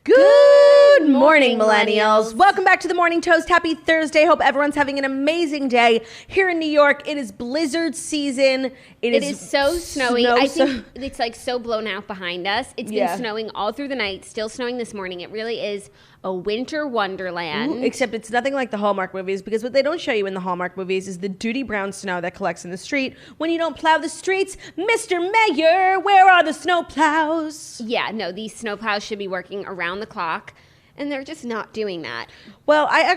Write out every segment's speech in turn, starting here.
Good morning, millennials. Welcome back to the Morning Toast. Happy Thursday. Hope everyone's having an amazing day. Here in New York, it is blizzard season. It is so snowy. I think it's like so blown out behind us. It's been snowing all through the night, still snowing this morning. It really is a winter wonderland. Ooh, except it's nothing like the Hallmark movies, because what they don't show you in the Hallmark movies is the duty brown snow that collects in the street when you don't plow the streets. Mr. Mayor, where are the snow plows? Yeah, no, these snow plows should be working around the clock, and they're just not doing that. Well, I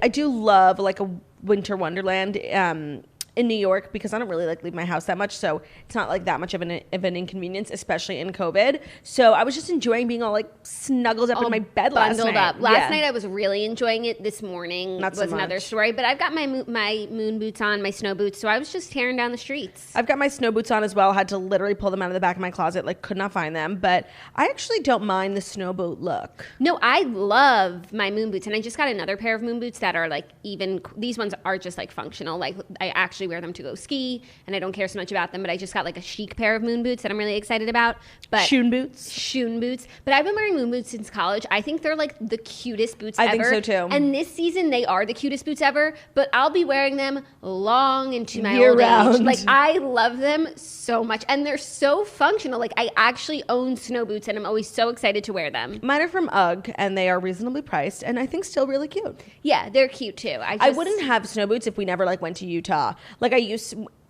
do love like a winter wonderland in New York, because I don't really like leave my house that much, so it's not like that much of an inconvenience, especially in COVID. So I was just enjoying being all like snuggled up in my bed last night. Up. Last night I was really enjoying it. This morning was another story, but I've got my moon boots on, my snow boots, so I was just tearing down the streets. I've got my snow boots on as well. Had to literally pull them out of the back of my closet, like could not find them, but I actually don't mind the snow boot look. No, I love my moon boots, and I just got another pair of moon boots that are like these ones are just like functional. Like I actually wear them to go ski, and I don't care so much about them, but I just got like a chic pair of moon boots that I'm really excited about. But Shoon boots. But I've been wearing moon boots since college. I think they're like the cutest boots ever. I think so too. And this season they are the cutest boots ever, but I'll be wearing them long into my year old round. age. Like I love them so much, and they're so functional. Like I actually own snow boots, and I'm always so excited to wear them. Mine are from UGG, and they are reasonably priced, and I think still really cute. Yeah, they're cute too. I wouldn't have snow boots if we never like went to Utah. Like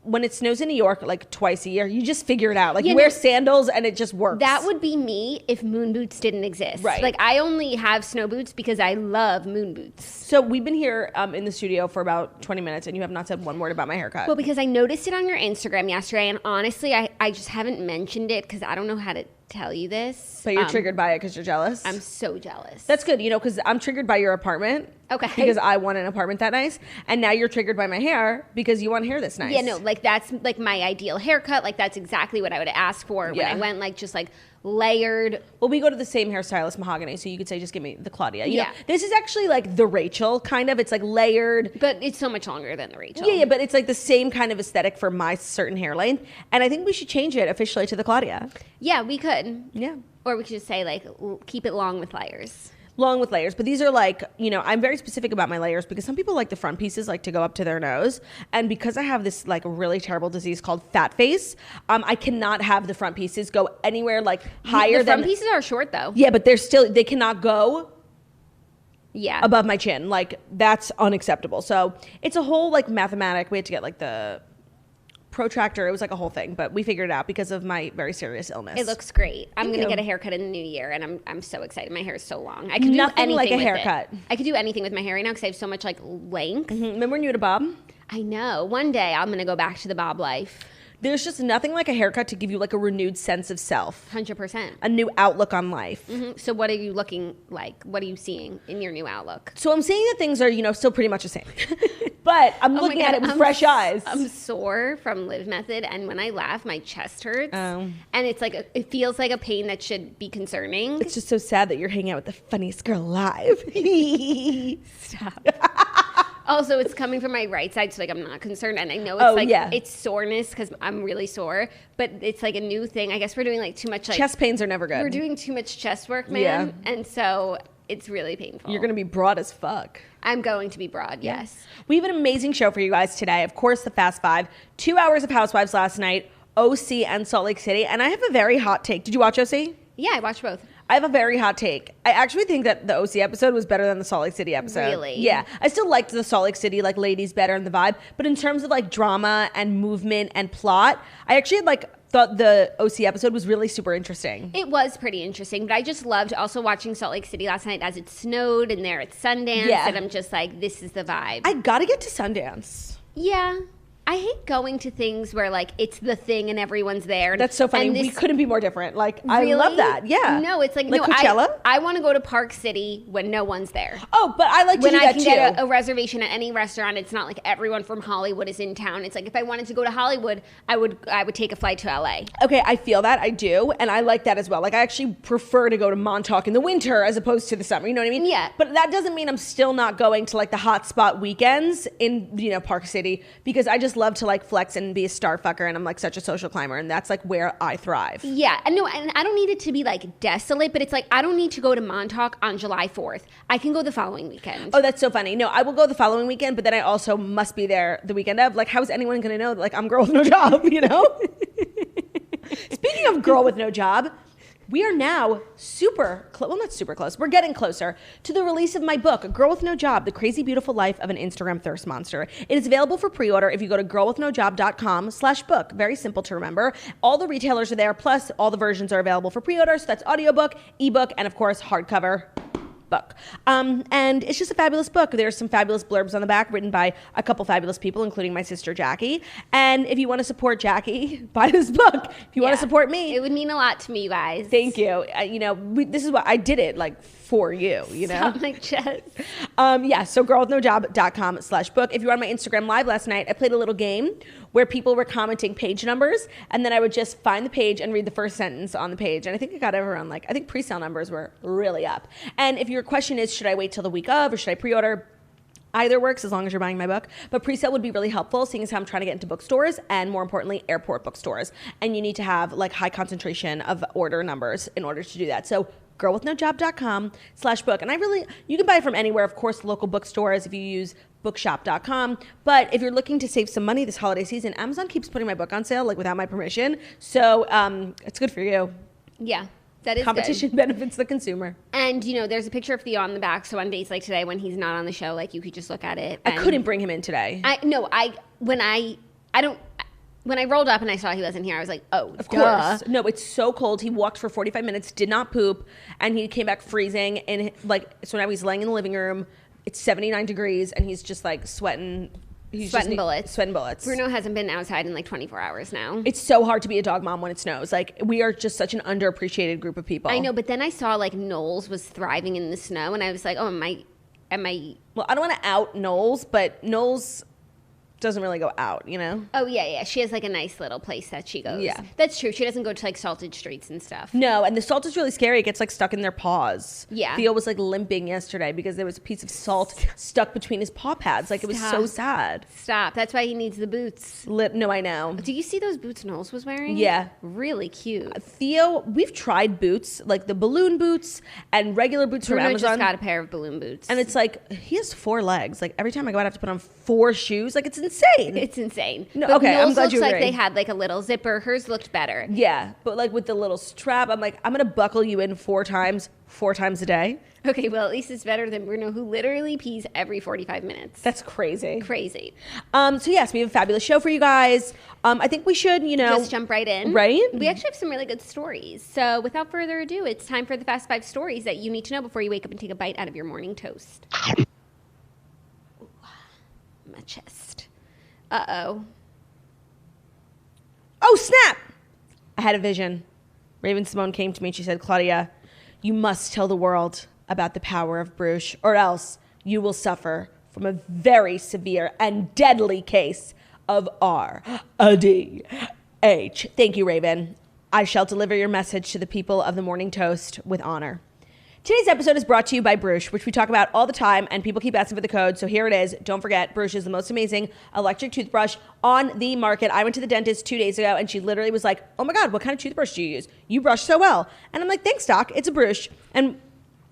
when it snows in New York like twice a year, you just figure it out. Like you wear sandals and it just works. That would be me if moon boots didn't exist. Right. Like I only have snow boots because I love moon boots. So we've been here in the studio for about 20 minutes, and you have not said one word about my haircut. Well, because I noticed it on your Instagram yesterday, and honestly, I just haven't mentioned it because I don't know how to tell you this. But you're triggered by it because you're jealous? I'm so jealous. That's good, because I'm triggered by your apartment. Okay. Because I want an apartment that nice. And now you're triggered by my hair because you want hair this nice. Yeah, no, like that's like my ideal haircut. Like that's exactly what I would ask for when I went like just like layered. Well, we go to the same hairstylist, Mahogany, so you could say just give me the Claudia. You know, this is actually like the Rachel kind of. It's like layered. But it's so much longer than the Rachel. Yeah, but it's like the same kind of aesthetic for my certain hair length. And I think we should change it officially to the Claudia. Yeah, we could. Yeah. Or we could just say like keep it long with layers. Long with layers, but these are like, I'm very specific about my layers because some people like the front pieces like to go up to their nose, and because I have this like really terrible disease called fat face, I cannot have the front pieces go anywhere like higher than. The front pieces are short though. Yeah, but they cannot go above my chin. Like that's unacceptable. So it's a whole like mathematic. We had to get like the protractor. It was like a whole thing, but we figured it out because of my very serious illness. It looks great. I'm going to get a haircut in the new year, and I'm so excited. My hair is so long. I could do anything like a with haircut. I could do anything with my hair right now because I have so much like length. Mm-hmm. Remember when you had a bob? I know. One day I'm going to go back to the bob life. There's just nothing like a haircut to give you like a renewed sense of self. 100%. A new outlook on life. Mm-hmm. So what are you looking like? What are you seeing in your new outlook? So I'm seeing that things are, still pretty much the same. But I'm looking at it with fresh eyes. I'm sore from Live Method, and when I laugh, my chest hurts. And it's like it feels like a pain that should be concerning. It's just so sad that you're hanging out with the funniest girl alive. Stop. Also, it's coming from my right side, so like I'm not concerned, and I know it's it's soreness because I'm really sore, but it's like a new thing. I guess we're doing like too much like chest pains are never good. We're doing too much chest work, man, and so it's really painful. You're gonna be broad as fuck. I'm going to be broad, yes. We have an amazing show for you guys today. Of course, the Fast Five, 2 hours of Housewives last night, OC and Salt Lake City, and I have a very hot take. Did you watch OC? Yeah, I watched both. I have a very hot take. I actually think that the OC episode was better than the Salt Lake City episode. Really? Yeah. I still liked the Salt Lake City, like, ladies better in the vibe. But in terms of, like, drama and movement and plot, I actually thought the OC episode was really super interesting. It was pretty interesting, but I just loved also watching Salt Lake City last night as it snowed and there at Sundance. Yeah. And I'm just like, this is the vibe. I gotta get to Sundance. Yeah. I hate going to things where, like, it's the thing and everyone's there. That's so funny. We couldn't be more different. Like, really? I love that. Yeah. No, it's like Coachella? I want to go to Park City when no one's there. Oh, but I like to do that too. When I can get a reservation at any restaurant, it's not like everyone from Hollywood is in town. It's like if I wanted to go to Hollywood, I would take a flight to LA. Okay, I feel that. I do. And I like that as well. Like, I actually prefer to go to Montauk in the winter as opposed to the summer. You know what I mean? Yeah. But that doesn't mean I'm still not going to, like, the hot spot weekends in, Park City, because I just just love to like flex and be a star fucker, and I'm like such a social climber, and that's like where I thrive. Yeah, and no, and I don't need it to be like desolate, but it's like I don't need to go to Montauk on July 4th. I can go the following weekend. Oh, that's so funny. No, I will go the following weekend, but then I also must be there the weekend of. Like, how is anyone going to know that, like, I'm girl with no job, you know? Speaking of girl with no job, we are now not super close. We're getting closer to the release of my book, Girl with No Job, The Crazy Beautiful Life of an Instagram Thirst Monster. It is available for pre-order if you go to girlwithnojob.com/book. Very simple to remember. All the retailers are there, plus all the versions are available for pre-order. So that's audiobook, ebook, and of course, hardcover book. And it's just a fabulous book. There's some fabulous blurbs on the back written by a couple fabulous people, including my sister Jackie. And if you want to support Jackie, buy this book. If you want to support me, it would mean a lot to me, you guys. Thank you. This is what I did it like for you, you know? Stop my chest. So girlwithnojob.com/book. If you were on my Instagram live last night, I played a little game where people were commenting page numbers, and then I would just find the page and read the first sentence on the page. And I think it got everyone I think pre-sale numbers were really up. And if your question is, should I wait till the week of or should I pre-order? Either works as long as you're buying my book. But pre-sale would be really helpful, seeing as how I'm trying to get into bookstores and, more importantly, airport bookstores. And you need to have like high concentration of order numbers in order to do that. So girlwithnojob.com/book. And you can buy it from anywhere, of course, local bookstores if you use bookshop.com. But if you're looking to save some money this holiday season, Amazon keeps putting my book on sale, like without my permission. So it's good for you. Yeah. That is competition good. Benefits the consumer. And, there's a picture of Theo on the back. So on days like today, when he's not on the show, like you could just look at it. I couldn't bring him in today. When I rolled up and I saw he wasn't here, I was like, oh, of course. No, it's so cold. He walked for 45 minutes, did not poop, and he came back freezing. And so now he's laying in the living room. It's 79 degrees, and he's just like sweating. He's sweating bullets. Sweating bullets. Bruno hasn't been outside in like 24 hours now. It's so hard to be a dog mom when it snows. Like, we are just such an underappreciated group of people. I know, but then I saw like Knowles was thriving in the snow, and I was like, oh, am I? Well, I don't want to out Knowles, but Knowles doesn't really go out, you know? Oh, yeah. She has like a nice little place that she goes. Yeah. That's true. She doesn't go to like salted streets and stuff. No, and the salt is really scary. It gets like stuck in their paws. Yeah. Theo was like limping yesterday because there was a piece of salt stuck between his paw pads. Like, it was so sad. Stop. That's why he needs the boots. No, I know. Do you see those boots Knowles was wearing? Yeah. Really cute. Theo, we've tried boots, like the balloon boots and regular boots from Amazon. Just got a pair of balloon boots. And it's like, he has 4 legs. Like, every time I go out, I have to put on 4 shoes. Like, it's insane. It's insane. No, but okay, Knowles I'm glad you looks agree. like they had like a little zipper. Hers looked better. Yeah, but like with the little strap, I'm like, I'm going to buckle you in 4 times a day. Okay, well, at least it's better than Bruno, who literally pees every 45 minutes. That's crazy. Crazy. So yes, we have a fabulous show for you guys. I think we should, just jump right in. Right? We actually have some really good stories. So without further ado, it's time for the Fast 5 stories that you need to know before you wake up and take a bite out of your morning toast. Ooh, my chest. Uh-oh. Oh, snap! I had a vision. Raven Simone came to me and she said, Claudia, you must tell the world about the power of Bruges, or else you will suffer from a very severe and deadly case of RADH. Thank you, Raven. I shall deliver your message to the people of the Morning Toast with honor. Today's episode is brought to you by Bruges, which we talk about all the time, and people keep asking for the code, so here it is. Don't forget, Bruges is the most amazing electric toothbrush on the market. I went to the dentist 2 days ago, and she literally was like, oh my God, what kind of toothbrush do you use? You brush so well. And I'm like, thanks, doc. It's a Bruges. And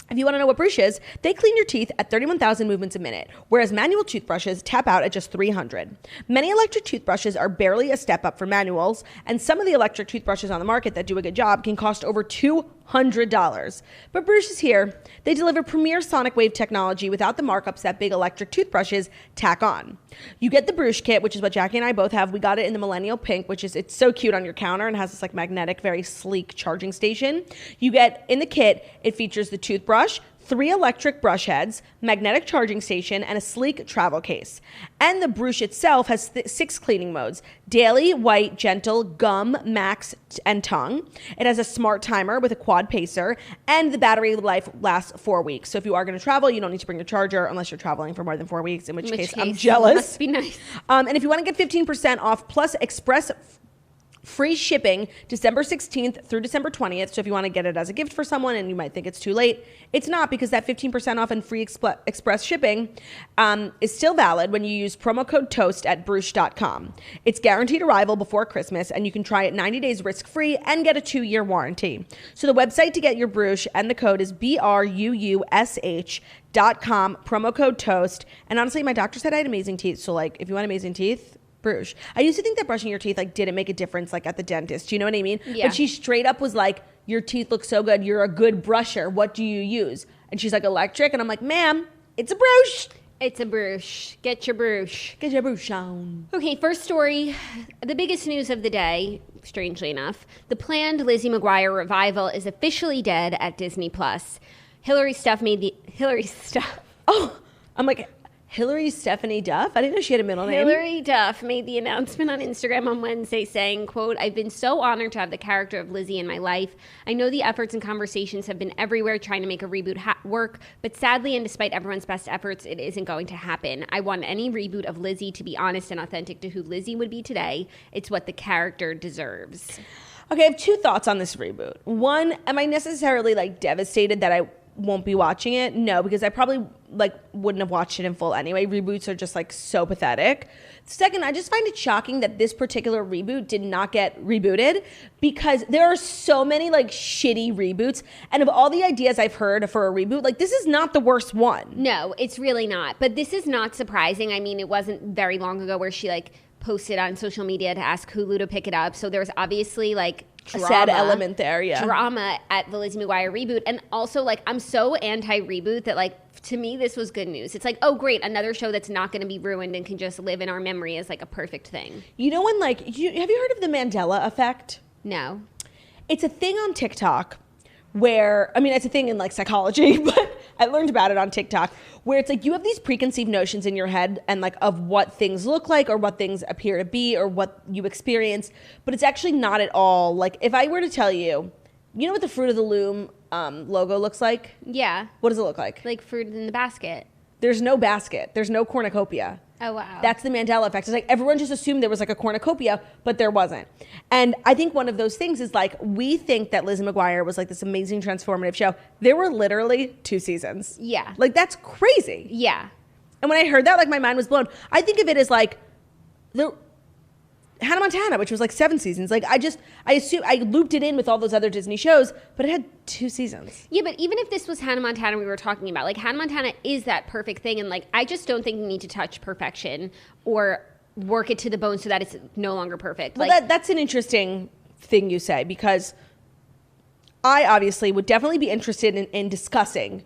if you want to know what Bruges is, they clean your teeth at 31,000 movements a minute, whereas manual toothbrushes tap out at just 300. Many electric toothbrushes are barely a step up from manuals, and some of the electric toothbrushes on the market that do a good job can cost over $200. But Bruges is here. They deliver premier sonic wave technology without the markups that big electric toothbrushes tack on. You get the Bruges kit, which is what Jackie and I both have. We got it in the millennial pink, which is, it's so cute on your counter and has this like magnetic, very sleek charging station. You get in the kit, it features the toothbrush, 3 electric brush heads, magnetic charging station, and a sleek travel case. And the Bruges itself has 6 cleaning modes: daily, white, gentle, gum, max, and tongue. It has a smart timer with a quad pacer, and the battery life lasts 4 weeks. So if you are going to travel, you don't need to bring your charger unless you're traveling for more than 4 weeks, in which case I'm jealous. Must be nice. And if you want to get 15% off plus express Free shipping December 16th through December 20th. So if you want to get it as a gift for someone and you might think it's too late, it's not, because that 15% off and free express shipping is still valid when you use promo code TOAST at Bruche.com. It's guaranteed arrival before Christmas, and you can try it 90 days risk-free and get a 2-year warranty. So the website to get your Bruche and the code is BRUUSH.com, promo code TOAST. And honestly, my doctor said I had amazing teeth. So like, if you want amazing teeth, Bruche. I used to think that brushing your teeth like didn't make a difference like at the dentist. You know what I mean? Yeah. But she straight up was like, your teeth look so good. You're a good brusher. What do you use? And she's like, electric. And I'm like, ma'am, it's a Bruche. It's a Bruche. Get your Bruche. Get your Bruche on. Okay, first story. The biggest news of the day, strangely enough, the planned Lizzie McGuire revival is officially dead at Disney+. Hillary Stuff. Oh, I'm like, Hillary Stephanie Duff? I didn't know she had a middle name. Hillary Duff made the announcement on Instagram on Wednesday saying, quote, "I've been so honored to have the character of Lizzie in my life. I know the efforts and conversations have been everywhere trying to make a reboot work, but sadly, and despite everyone's best efforts, it isn't going to happen. I want any reboot of Lizzie to be honest and authentic to who Lizzie would be today. It's what the character deserves." Okay, I have 2 thoughts on this reboot. One, am I necessarily like devastated that I won't be watching it? No, because I probably like wouldn't have watched it in full anyway. Reboots are just like so pathetic. Second, I just find it shocking that this particular reboot did not get rebooted, because there are so many like shitty reboots, and of all the ideas I've heard for a reboot, like this is not the worst one. No, it's really not. But this is not surprising. I mean, it wasn't very long ago where she like posted on social media to ask Hulu to pick it up. So there's obviously like drama, a sad element there, yeah. Drama at the Lizzie McGuire reboot. And also like, I'm so anti-reboot that like, to me, this was good news. It's like, oh great, another show that's not going to be ruined and can just live in our memory is like a perfect thing. You know when like, have you heard of the Mandela effect? No. It's a thing on TikTok where, I mean, it's a thing in like psychology, but I learned about it on TikTok, where it's like you have these preconceived notions in your head and like of what things look like or what things appear to be or what you experience, but it's actually not at all. Like if I were to tell you, you know what the Fruit of the Loom logo looks like? Yeah. What does it look like? Like fruit in the basket. There's no basket. There's no cornucopia. Oh, wow. That's the Mandela effect. It's like everyone just assumed there was like a cornucopia, but there wasn't. And I think one of those things is like, we think that Lizzie McGuire was like this amazing transformative show. There were literally 2 seasons. Yeah. Like that's crazy. Yeah. And when I heard that, like my mind was blown. I think of it as like the Hannah Montana, which was like 7 seasons. Like I assume I looped it in with all those other Disney shows, but it had 2 seasons. Yeah, but even if this was Hannah Montana we were talking about, like Hannah Montana is that perfect thing. And like, I just don't think you need to touch perfection or work it to the bone so that it's no longer perfect. Well, like, that's an interesting thing you say, because I obviously would definitely be interested in discussing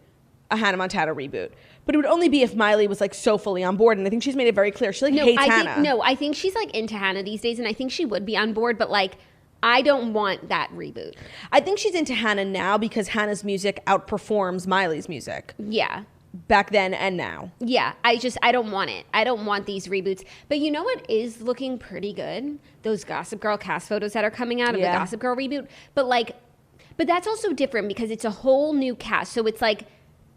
a Hannah Montana reboot. But it would only be if Miley was like so fully on board, and I think she's made it very clear she like hates Hannah. I think she's like into Hannah these days, and I think she would be on board. But like, I don't want that reboot. I think she's into Hannah now because Hannah's music outperforms Miley's music. Yeah. Back then and now. Yeah, I don't want it. I don't want these reboots. But you know what is looking pretty good? Those Gossip Girl cast photos that are coming out of the Gossip Girl reboot. But that's also different because it's a whole new cast. So it's like,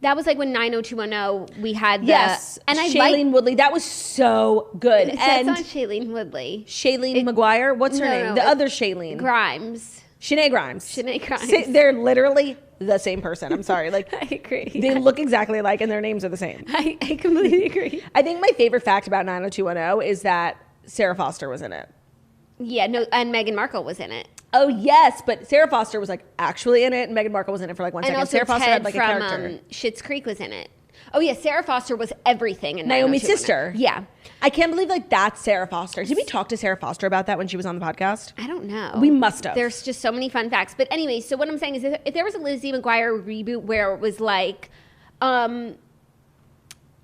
that was like when 90210 we had the... Yes, and Shailene Woodley. That was so good. That's not Shailene Woodley. Shailene McGuire? What's her name? The other Shailene. Grimes. Shanae Grimes. Shanae Grimes. They're literally the same person. I'm sorry. Like I agree. They look exactly alike and their names are the same. I completely agree. I think my favorite fact about 90210 is that Sarah Foster was in it. Yeah, no, and Meghan Markle was in it. Oh yes, but Sarah Foster was like actually in it, and Meghan Markle was in it for like 1 second. Also Sarah Foster Ted had like from, a character. Schitt's Creek was in it. Oh yeah, Sarah Foster was everything in Naomi's 90210. sister. Yeah, I can't believe like that's Sarah Foster. Did we talk to Sarah Foster about that when she was on the podcast? I don't know. We must have. There's just so many fun facts. But anyway, so what I'm saying is, if there was a Lizzie McGuire reboot where it was like,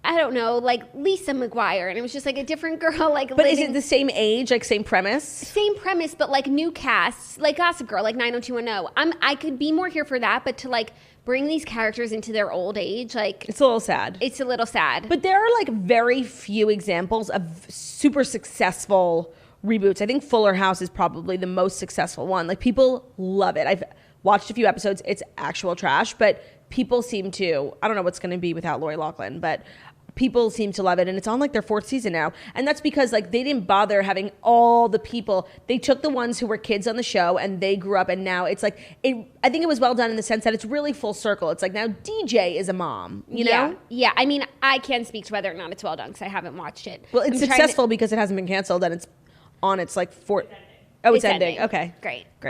I don't know, like Lisa McGuire, and it was just like a different girl, like. But is it the same age, like same premise? Same premise, but like new casts, like Gossip Girl, like 90210. I could be more here for that, but to like bring these characters into their old age, like it's a little sad. It's a little sad. But there are like very few examples of super successful reboots. I think Fuller House is probably the most successful one. Like people love it. I've watched a few episodes. It's actual trash, but people seem to. I don't know what's going to be without Lori Loughlin, but people seem to love it, and it's on like their 4th season now. And that's because like they didn't bother having all the people. They took the ones who were kids on the show and they grew up, and now it's like I think it was well done in the sense that it's really full circle. It's like now DJ is a mom, you know? Yeah. I mean, I can't speak to whether or not it's well done because I haven't watched it. Well, it's successful because it hasn't been canceled and it's on its like 4th. Oh, it's ending. Okay. Great. No,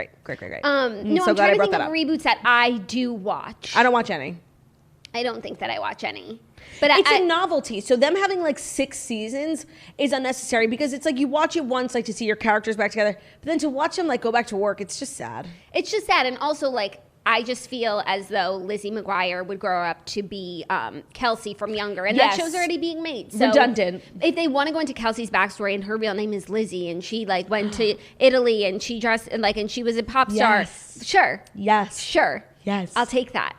I'm so trying to brought think of reboots that I do watch. I don't watch any. I don't think that I watch any. But it's a novelty. So them having like 6 seasons is unnecessary because it's like you watch it once like to see your characters back together. But then to watch them like go back to work, it's just sad. It's just sad. And also like I just feel as though Lizzie McGuire would grow up to be Kelsey from Younger. And that show's already being made. So redundant. If they want to go into Kelsey's backstory and her real name is Lizzie and she like went to Italy and she dressed and she was a pop star. Sure. Yes. Sure. Yes. I'll take that.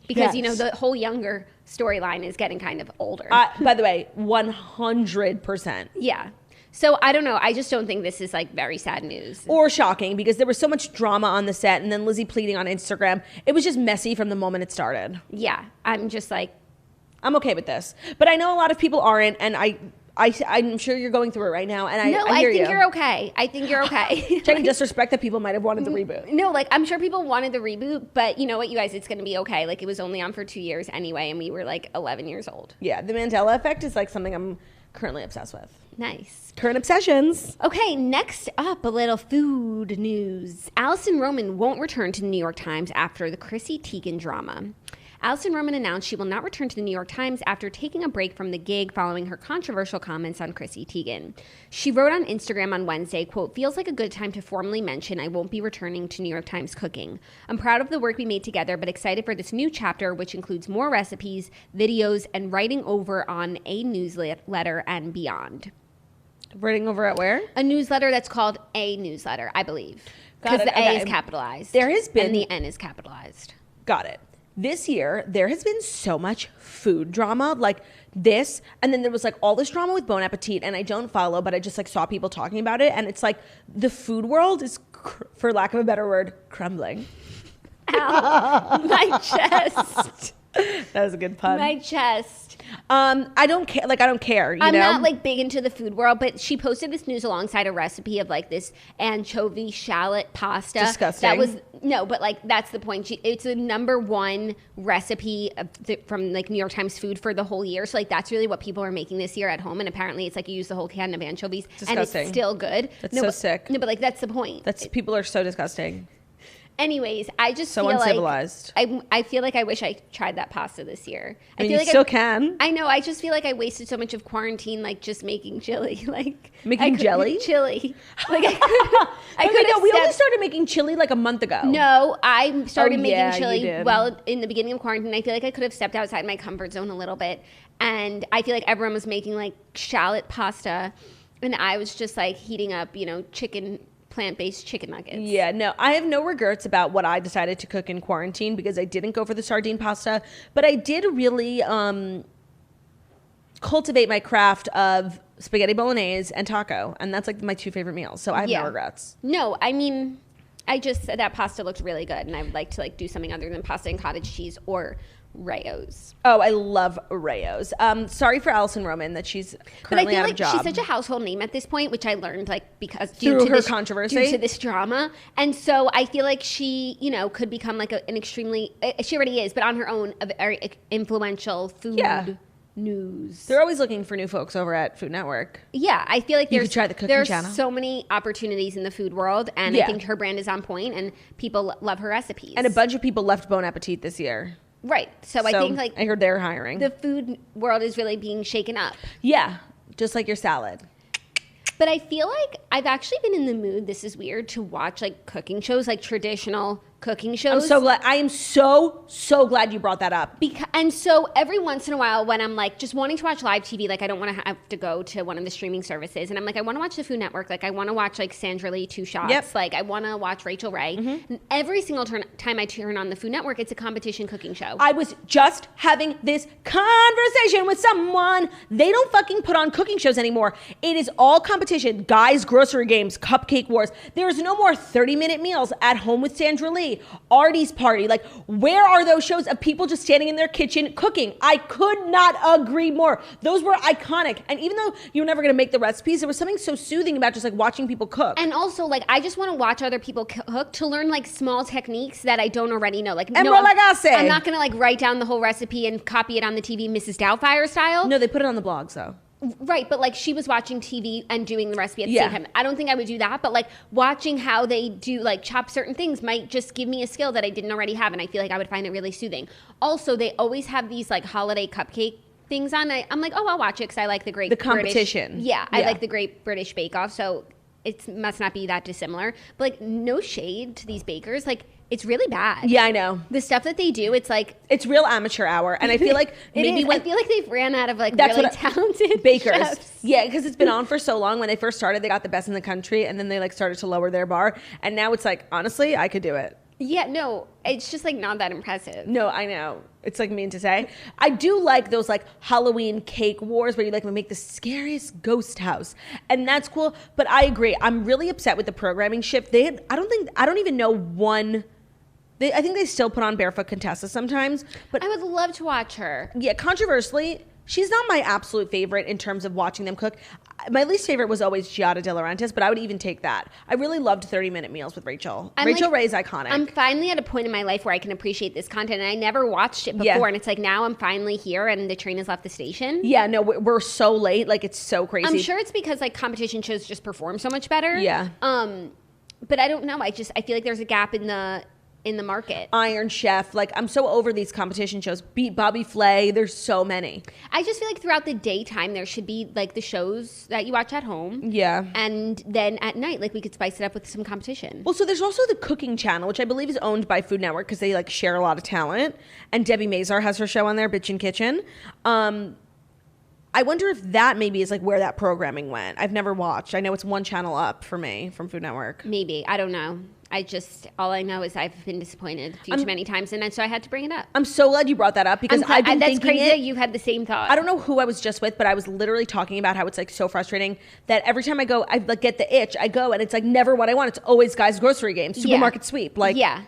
Because, you know, the whole Younger storyline is getting kind of older. By the way, 100%. Yeah. So I don't know. I just don't think this is like very sad news. Or shocking because there was so much drama on the set and then Lizzie pleading on Instagram. It was just messy from the moment it started. Yeah. I'm just like. I'm okay with this. But I know a lot of people aren't, and I'm sure you're going through it right now, and I hear you. You're okay. I think you're okay. Trying to disrespect that people might have wanted the reboot. No, like, I'm sure people wanted the reboot, but you know what, you guys, it's going to be okay. Like, it was only on for 2 years anyway, and we were, like, 11 years old. Yeah, the Mandela effect is, like, something I'm currently obsessed with. Nice. Current obsessions. Okay, next up, a little food news. Alison Roman won't return to the New York Times after the Chrissy Teigen drama. Alison Roman announced she will not return to the New York Times after taking a break from the gig following her controversial comments on Chrissy Teigen. She wrote on Instagram on Wednesday, quote, "Feels like a good time to formally mention I won't be returning to New York Times cooking. I'm proud of the work we made together, but excited for this new chapter, which includes more recipes, videos, and writing over on a newsletter and beyond." Writing over at where? A newsletter that's called A Newsletter, I believe. Because the A is capitalized. There has been... And the N is capitalized. Got it. This year, there has been so much food drama, like this, and then there was like all this drama with Bon Appetit, and I don't follow, but I just like saw people talking about it, and it's like the food world is, for lack of a better word, crumbling. Ow, my chest. That was a good pun. My chest. I don't care. Like, I don't care. I'm not like big into the food world, but she posted this news alongside a recipe of like this anchovy shallot pasta. Disgusting. That was but like that's the point. It's the #1 recipe from like New York Times Food for the whole year. So like that's really what people are making this year at home, and apparently it's like you use the whole can of anchovies, disgusting. And it's still good. That's so sick. No, but like that's the point. People are so disgusting. Anyways, I just so feel uncivilized. Like I feel like I wish I tried that pasta this year. I mean, feel you like still can. I know. I just feel like I wasted so much of quarantine, like just making chili, like making jelly, chili. Like I could. No, we only started making chili like a month ago. No, I started making chili. You did. Well, in the beginning of quarantine, I feel like I could have stepped outside my comfort zone a little bit, and I feel like everyone was making like shallot pasta, and I was just like heating up, plant-based chicken nuggets. Yeah, no, I have no regrets about what I decided to cook in quarantine because I didn't go for the sardine pasta, but I did really cultivate my craft of spaghetti bolognese and taco, and that's like my 2 favorite meals, so I have no regrets. No, I mean, that pasta looked really good, and I would like to like do something other than pasta and cottage cheese or Rayo's. Oh, I love Rayo's. Sorry for Alison Roman that she's currently out of job. She's such a household name at this point, which I learned like because due to her controversy, due to this drama, and so I feel like she, could become like an extremely. She already is, but on her own, a very influential food news. They're always looking for new folks over at Food Network. Yeah, I feel like you could try the cooking channel. There's so many opportunities in the food world, and I think her brand is on point, and people love her recipes. And a bunch of people left Bon Appetit this year. Right. So I think like I heard they're hiring. The food world is really being shaken up. Yeah. Just like your salad. But I feel like I've actually been in the mood, this is weird, to watch like cooking shows, like traditional cooking shows. I'm so glad. I am so glad you brought that up. And so every once in a while when I'm like just wanting to watch live TV, like I don't want to have to go to one of the streaming services, and I'm like, I want to watch the Food Network, like I want to watch like Sandra Lee 2 Shots, like I want to watch Rachel Ray. And every single time I turn on the Food Network, it's a competition cooking show. I was just having this conversation with someone. They don't fucking put on cooking shows anymore. It is all competition. Guys, grocery games, cupcake wars. There's no more 30-minute meals at home with Sandra Lee. Seriously, Artie's Party. Like, where are those shows of people just standing in their kitchen cooking? I could not agree more. Those were iconic. And even though you're never going to make the recipes, there was something so soothing about just like watching people cook. And also, like, I just want to watch other people cook to learn like small techniques that I don't already know. Like, I'm not going to like write down the whole recipe and copy it on the TV, Mrs. Doubtfire style. No, they put it on the blogs though. Right, but like she was watching TV and doing the recipe at the same time. I don't think I would do that, but like watching how they do like chop certain things might just give me a skill that I didn't already have, and I feel like I would find it really soothing. Also, they always have these like holiday cupcake things on. I'm like, oh, I'll watch it because I like the competition. British, I like the Great British Bake Off, so it must not be that dissimilar. But like, no shade to these bakers, like. It's really bad. Yeah, I know. The stuff that they do, it's like... It's real amateur hour. And I feel like maybe I feel like they've ran out of like really talented bakers. Chefs. Yeah, because it's been on for so long. When they first started, they got the best in the country. And then they like started to lower their bar. And now it's like, honestly, I could do it. Yeah, no, it's just like not that impressive. No, I know. It's like mean to say. I do like those like Halloween cake wars where you like make the scariest ghost house. And that's cool. But I agree. I'm really upset with the programming shift. I don't even know one... I think they still put on Barefoot Contessa sometimes, but I would love to watch her. Yeah, controversially, she's not my absolute favorite in terms of watching them cook. My least favorite was always Giada De Laurentiis, but I would even take that. I really loved 30-minute meals with Rachel. Rachel Ray is iconic. I'm finally at a point in my life where I can appreciate this content, and I never watched it before, and it's like now I'm finally here, and the train has left the station. Yeah, no, we're so late. Like, it's so crazy. I'm sure it's because like competition shows just perform so much better. Yeah. But I don't know. I feel like there's a gap in the market. Iron Chef, like I'm so over these competition shows. Beat Bobby Flay, there's so many. I just feel like throughout the daytime there should be like the shows that you watch at home. Yeah. And then at night, like we could spice it up with some competition. Well, so there's also the Cooking Channel, which I believe is owned by Food Network because they like share a lot of talent. And Debbie Mazar has her show on there, Bitchin' Kitchen. I wonder if that maybe is like where that programming went. I've never watched. I know it's one channel up for me from Food Network. Maybe. I don't know. All I know is I've been disappointed too many times, and so I had to bring it up. I'm so glad you brought that up because I've been thinking crazy that you had the same thought. I don't know who I was just with, but I was literally talking about how it's like so frustrating that every time I go, I like get the itch. I go and it's like never what I want. It's always Guys Grocery Game, Supermarket Sweep. Like, yeah.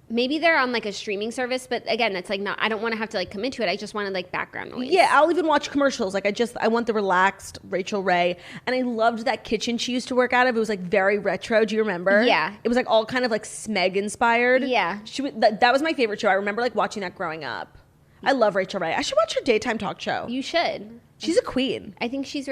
Maybe they're on like a streaming service, but again, it's like not. I don't want to have to like commit to it. I just wanted like background noise. Yeah, I'll even watch commercials. Like I want the relaxed Rachel Ray, and I loved that kitchen she used to work out of. It was like very retro. Do you remember? Yeah. It was like all kind of like Smeg inspired. Yeah. That was my favorite show. I remember like watching that growing up. I love Rachel Ray. I should watch her daytime talk show. You should. She's a queen. I think she's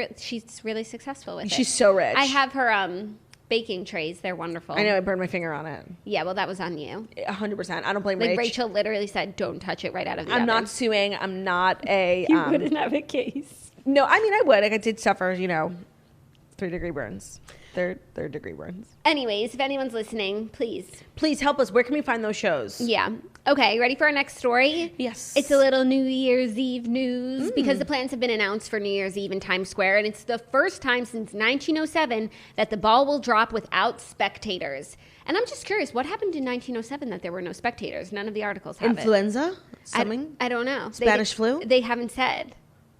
really successful with it. She's so rich. I have her baking trays. They're wonderful. I know, I burned my finger on it. Yeah, well, that was on you. 100%. I don't blame Like Rachel literally said, don't touch it right out of the oven. I'm not suing. I'm not a... You wouldn't have a case. No, I mean, I would. Like, I did suffer, 3-degree burns. Third degree burns. Anyways, if anyone's listening, please help us. Where can we find those shows? Yeah. Okay, ready for our next story? Yes. It's a little New Year's Eve news because the plans have been announced for New Year's Eve in Times Square, and it's the first time since 1907 that the ball will drop without spectators. And I'm just curious, what happened in 1907 that there were no spectators? None of the articles have Influenza? Something? I don't know. Spanish flu? They haven't said.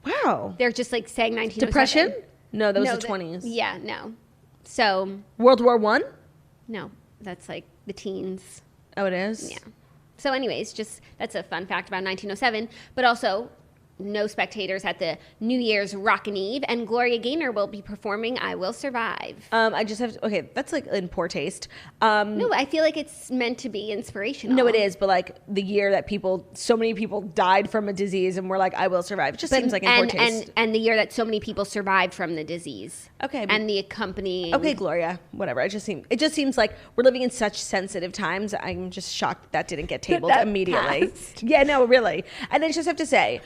Wow. They're just like saying 1907. Depression? No, that was the 20s. Yeah, no. So World War I? No, that's like the teens. Oh, it is? Yeah. So anyways, just that's a fun fact about 1907, but also no spectators at the New Year's Rockin' Eve, and Gloria Gaynor will be performing I Will Survive. I just have to, okay, that's like in poor taste. No, I feel like it's meant to be inspirational. No, it is, but like the year that so many people died from a disease and we're like, I will survive. It just seems like in poor taste. And the year that so many people survived from the disease. Okay. And the accompanying. Okay, Gloria, whatever. It just seems like we're living in such sensitive times. I'm just shocked that didn't get tabled immediately. Passed. Yeah, no, really. And I just have to say,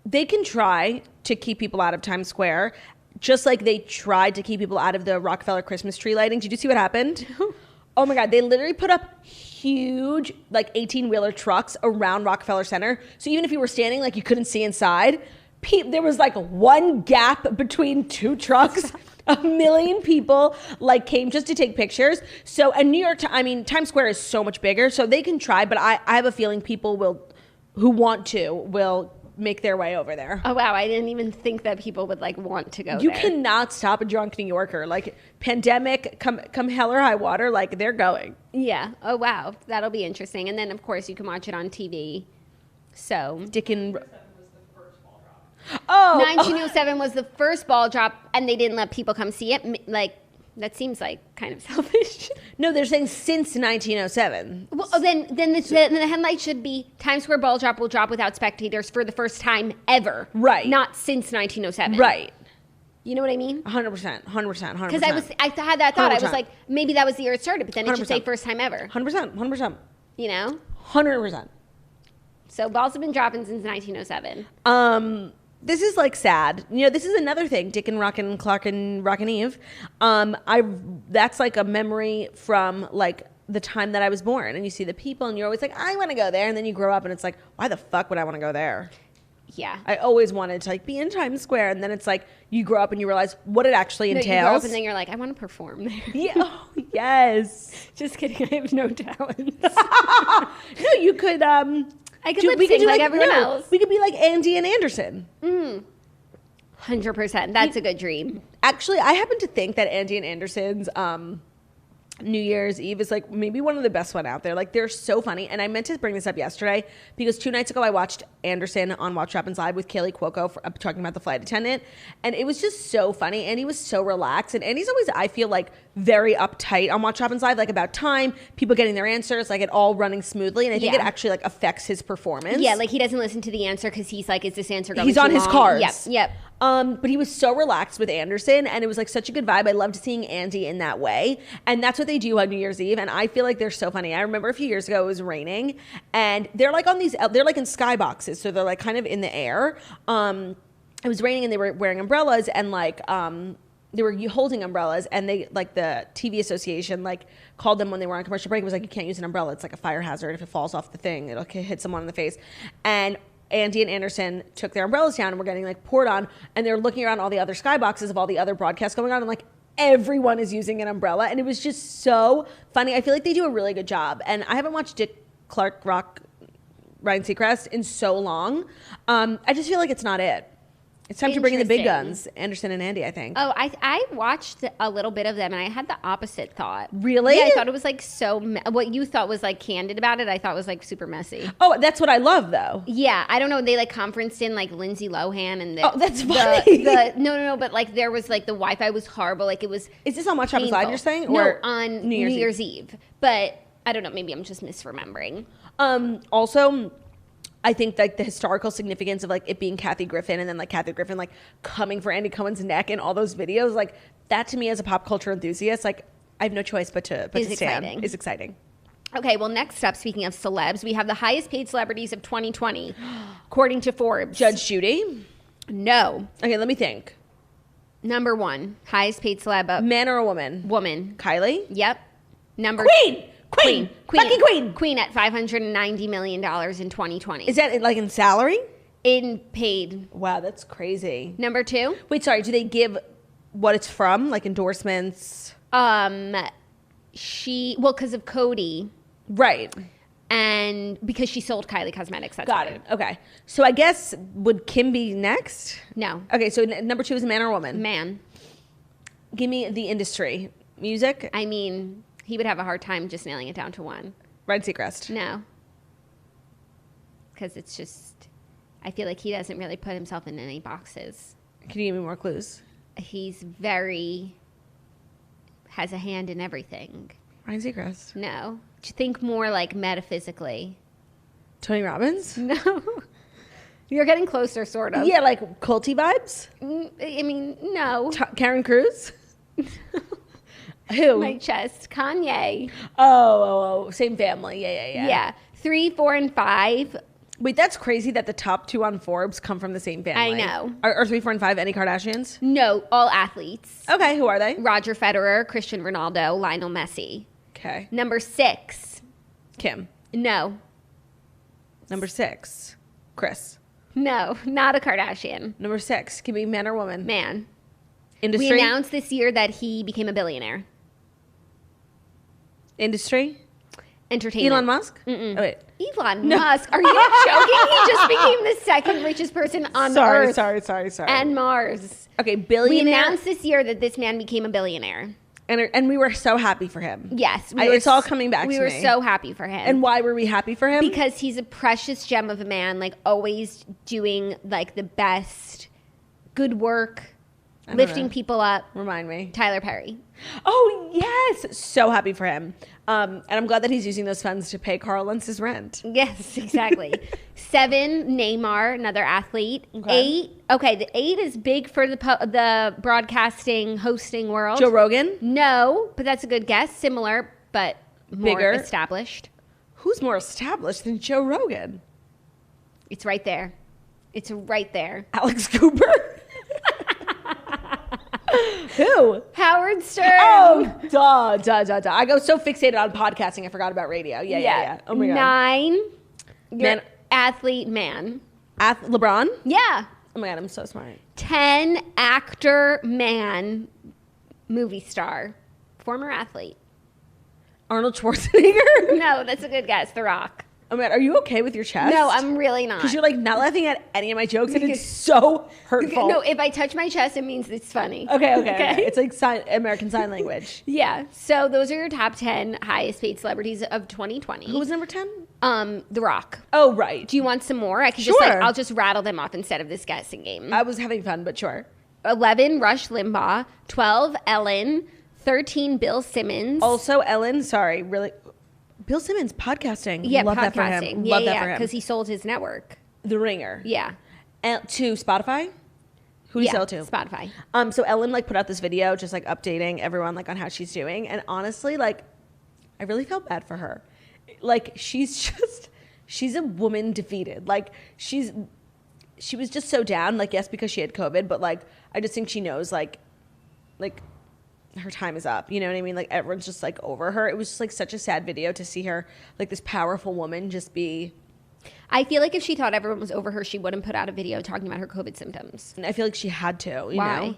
they can try to keep people out of Times Square, just like they tried to keep people out of the Rockefeller Christmas tree lighting. Did you see what happened? Oh my God, they literally put up huge, like 18-wheeler trucks around Rockefeller Center. So even if you were standing, like you couldn't see inside, there was like one gap between two trucks. 1 million people like came just to take pictures. So, and Times Square is so much bigger, so they can try, but I have a feeling people will make their way over there. Oh, wow. I didn't even think that people would like want to go You there. cannot stop a drunk New Yorker. Like, pandemic, come hell or high water, like, they're going. Yeah. Oh, wow. That'll be interesting. And then, of course, you can watch it on TV. So. Dick and... Oh! 1907 was the first ball drop, and they didn't let people come see it. Like, that seems like kind of selfish. No, they're saying since 1907. Well, then the headline should be Times Square ball drop will drop without spectators for the first time ever. Right. Not since 1907. Right. You know what I mean? 100%. 100%. Because I had that thought. 100%. I was like, maybe that was the year it started, but then it should say 100%. first time ever. 100%. 100%. You know? 100%. So balls have been dropping since 1907. This is like sad. You know, this is another thing. Dick and Rockin' Clark and Rockin' Eve. That's like a memory from like the time that I was born. And you see the people and you're always like, I want to go there. And then you grow up and it's like, why the fuck would I want to go there? Yeah. I always wanted to like be in Times Square. And then it's like you grow up and you realize what it actually entails. You grow up and then you're like, I want to perform there. Yeah. Oh, yes. Just kidding. I have no talent. No, you could I could lip sync like everyone else. We could be like Andy and Anderson. 100%. That's a good dream. Actually, I happen to think that Andy and Anderson's New Year's Eve is like maybe one of the best one out there. Like they're so funny. And I meant to bring this up yesterday because 2 nights ago I watched Anderson on Watch What Happens Live with Kaylee Cuoco talking about the flight attendant. And it was just so funny. Andy was so relaxed. And Andy's always, I feel like, very uptight on Watch What Happens Live, like about time, people getting their answers, like it all running smoothly. And I think it actually like affects his performance. Yeah, like he doesn't listen to the answer because he's like, is this answer going He's on his cards. Yep. But he was so relaxed with Anderson, and it was like such a good vibe. I loved seeing Andy in that way, and that's what they do on New Year's Eve. And I feel like they're so funny. I remember a few years ago it was raining, and they're like on these, they're like in skyboxes, so they're like kind of in the air. It was raining, and they were wearing umbrellas, and like they were holding umbrellas, and they like the TV association like called them when they were on commercial break. It was like, you can't use an umbrella; it's like a fire hazard. If it falls off the thing, it'll hit someone in the face. And Andy and Anderson took their umbrellas down and were getting like poured on, and they're looking around all the other skyboxes of all the other broadcasts going on, and like everyone is using an umbrella, and it was just so funny. I feel like they do a really good job, and I haven't watched Dick, Clark, Ryan Seacrest in so long. I just feel like it's not it. It's time to bring in the big guns, Anderson and Andy, I think. Oh, I watched a little bit of them, and I had the opposite thought. Really? Yeah, I thought it was like so. What you thought was like candid about it, I thought was like super messy. Oh, that's what I love, though. Yeah, I don't know. They like conferenced in like Lindsay Lohan and oh, that's funny. No, but like there was like the Wi-Fi was horrible. Like it was. Is this on Watch What Happens Live? You're saying, or no, on New Year's Eve? But I don't know. Maybe I'm just misremembering. Also, I think like the historical significance of like it being Kathy Griffin and then like Kathy Griffin like coming for Andy Cohen's neck in all those videos, like that to me as a pop culture enthusiast, like I have no choice but to stand. Is exciting. Okay, well next up, speaking of celebs, we have the highest paid celebrities of 2020, according to Forbes. Judge Judy? No. Okay, let me think. Number 1, highest paid celeb. Man or a woman? Woman. Kylie? Yep. Number Queen Queen at $590 million in 2020. Is that like in salary? In paid. Wow, that's crazy. Number 2. Wait, sorry. Do they give what it's from, like endorsements? Because of Cody, right? And because she sold Kylie Cosmetics. That's Got it. Okay. So I guess would Kim be next? No. Okay. So number 2 is a man or a woman? Man. Give me the industry. Music. I mean, he would have a hard time just nailing it down to one. Ryan Seacrest. No. Because it's just, I feel like he doesn't really put himself in any boxes. Can you give me more clues? He's has a hand in everything. Ryan Seacrest. No. Think more like metaphysically. Tony Robbins? No. You're getting closer, sort of. Yeah, like culty vibes? I mean, no. Karen Cruz? Who? My chest. Kanye. Oh, same family. Yeah. Yeah. 3, 4, and 5. Wait, that's crazy that the top 2 on Forbes come from the same family. I know. Are 3, 4, and 5 any Kardashians? No, all athletes. Okay, who are they? Roger Federer, Cristiano Ronaldo, Lionel Messi. Okay. Number 6. Kim. No. Number 6. Chris. No, not a Kardashian. Number 6. Can be man or woman? Man. Industry? We announced this year that he became a billionaire. Industry? Entertainment. Elon Musk? Mm-mm. Oh, wait. Elon Musk. Are you joking? He just became the second richest person on Earth. Sorry. And Mars. Okay, We billionaire. announced this year that this man became a billionaire. And we were so happy for him. Yes. It's all coming back to me. We were so happy for him. And why were we happy for him? Because he's a precious gem of a man, like always doing like the best good work, lifting people up. Remind me. Tyler Perry. Oh, yes. So happy for him. And I'm glad that he's using those funds to pay Carl Lentz's rent. Yes, exactly. 7, Neymar, another athlete. Okay. 8, the 8 is big for the broadcasting, hosting world. Joe Rogan? No, but that's a good guess. Similar, but more Bigger. established. Who's more established than Joe Rogan? It's right there. It's right there. Alex Cooper? Who? Howard Stern. Oh, duh. I go so fixated on podcasting, I forgot about radio. Yeah. Oh my God. 9, Man. athlete man. LeBron? Yeah. Oh my God, I'm so smart. 10, actor man, movie star, former athlete. Arnold Schwarzenegger? No, that's a good guess. The Rock. Oh my God, are you okay with your chest? No, I'm really not. Because you're like not laughing at any of my jokes and it's so hurtful. No, if I touch my chest, it means it's funny. Okay. It's like American Sign Language. Yeah. So those are your top 10 highest paid celebrities of 2020. Who was number 10? The Rock. Oh, right. Do you want some more? I can Sure. I'll just rattle them off instead of this guessing game. I was having fun, but sure. 11, Rush Limbaugh. 12, Ellen. 13, Bill Simmons. Also, Ellen, sorry, really. Bill Simmons, podcasting. Yeah, Love podcasting. that for him. Yeah, Love that for him. because he sold his network. The Ringer. Yeah. And to Spotify? Who do you sell to? Spotify. So Ellen like put out this video just like updating everyone like on how she's doing. And honestly, like I really felt bad for her. Like she's a woman defeated. Like she was just so down. Like yes, because she had COVID, but like I just think she knows like her time is up. You know what I mean? Like everyone's just like over her. It was just like such a sad video to see her like this powerful woman just be. I feel like if she thought everyone was over her, she wouldn't put out a video talking about her COVID symptoms. And I feel like she had to, you Why? know?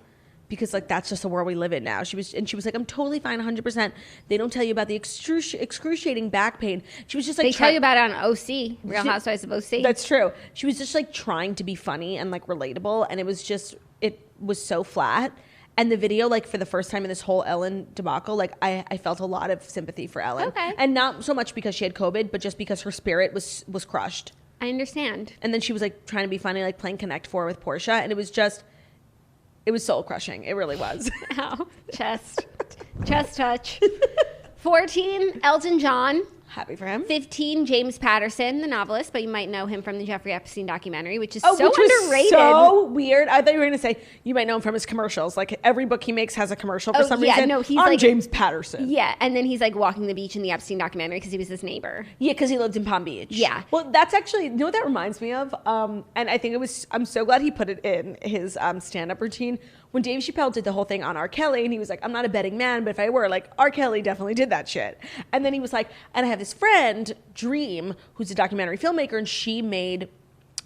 Because like that's just the world we live in now. She was like, I'm totally fine, 100%. They don't tell you about the excruciating back pain. She was just like, They tell you about it on OC, Real Housewives of OC. That's true. She was just like trying to be funny and like relatable, and it was so flat. And the video, like for the first time in this whole Ellen debacle, like I felt a lot of sympathy for Ellen. Okay. And not so much because she had COVID, but just because her spirit was crushed. I understand. And then she was like trying to be funny, like playing Connect 4 with Portia, and it was soul crushing. It really was. Ow. Chest touch. 14, Elton John. Happy for him. 15, James Patterson, the novelist, but you might know him from the Jeffrey Epstein documentary, which is so which was underrated. So weird. I thought you were going to say you might know him from his commercials. Like every book he makes has a commercial for some reason. No, he's I'm like James Patterson. Yeah, and then he's like walking the beach in the Epstein documentary because he was his neighbor. Yeah, because he lived in Palm Beach. Yeah. Well, that's actually, you know what that reminds me of? And I think I'm so glad he put it in his stand-up routine. When Dave Chappelle did the whole thing on R. Kelly, and he was like, I'm not a betting man, but if I were, like, R. Kelly definitely did that shit. And then he was like, and I have this friend, Dream, who's a documentary filmmaker, and she made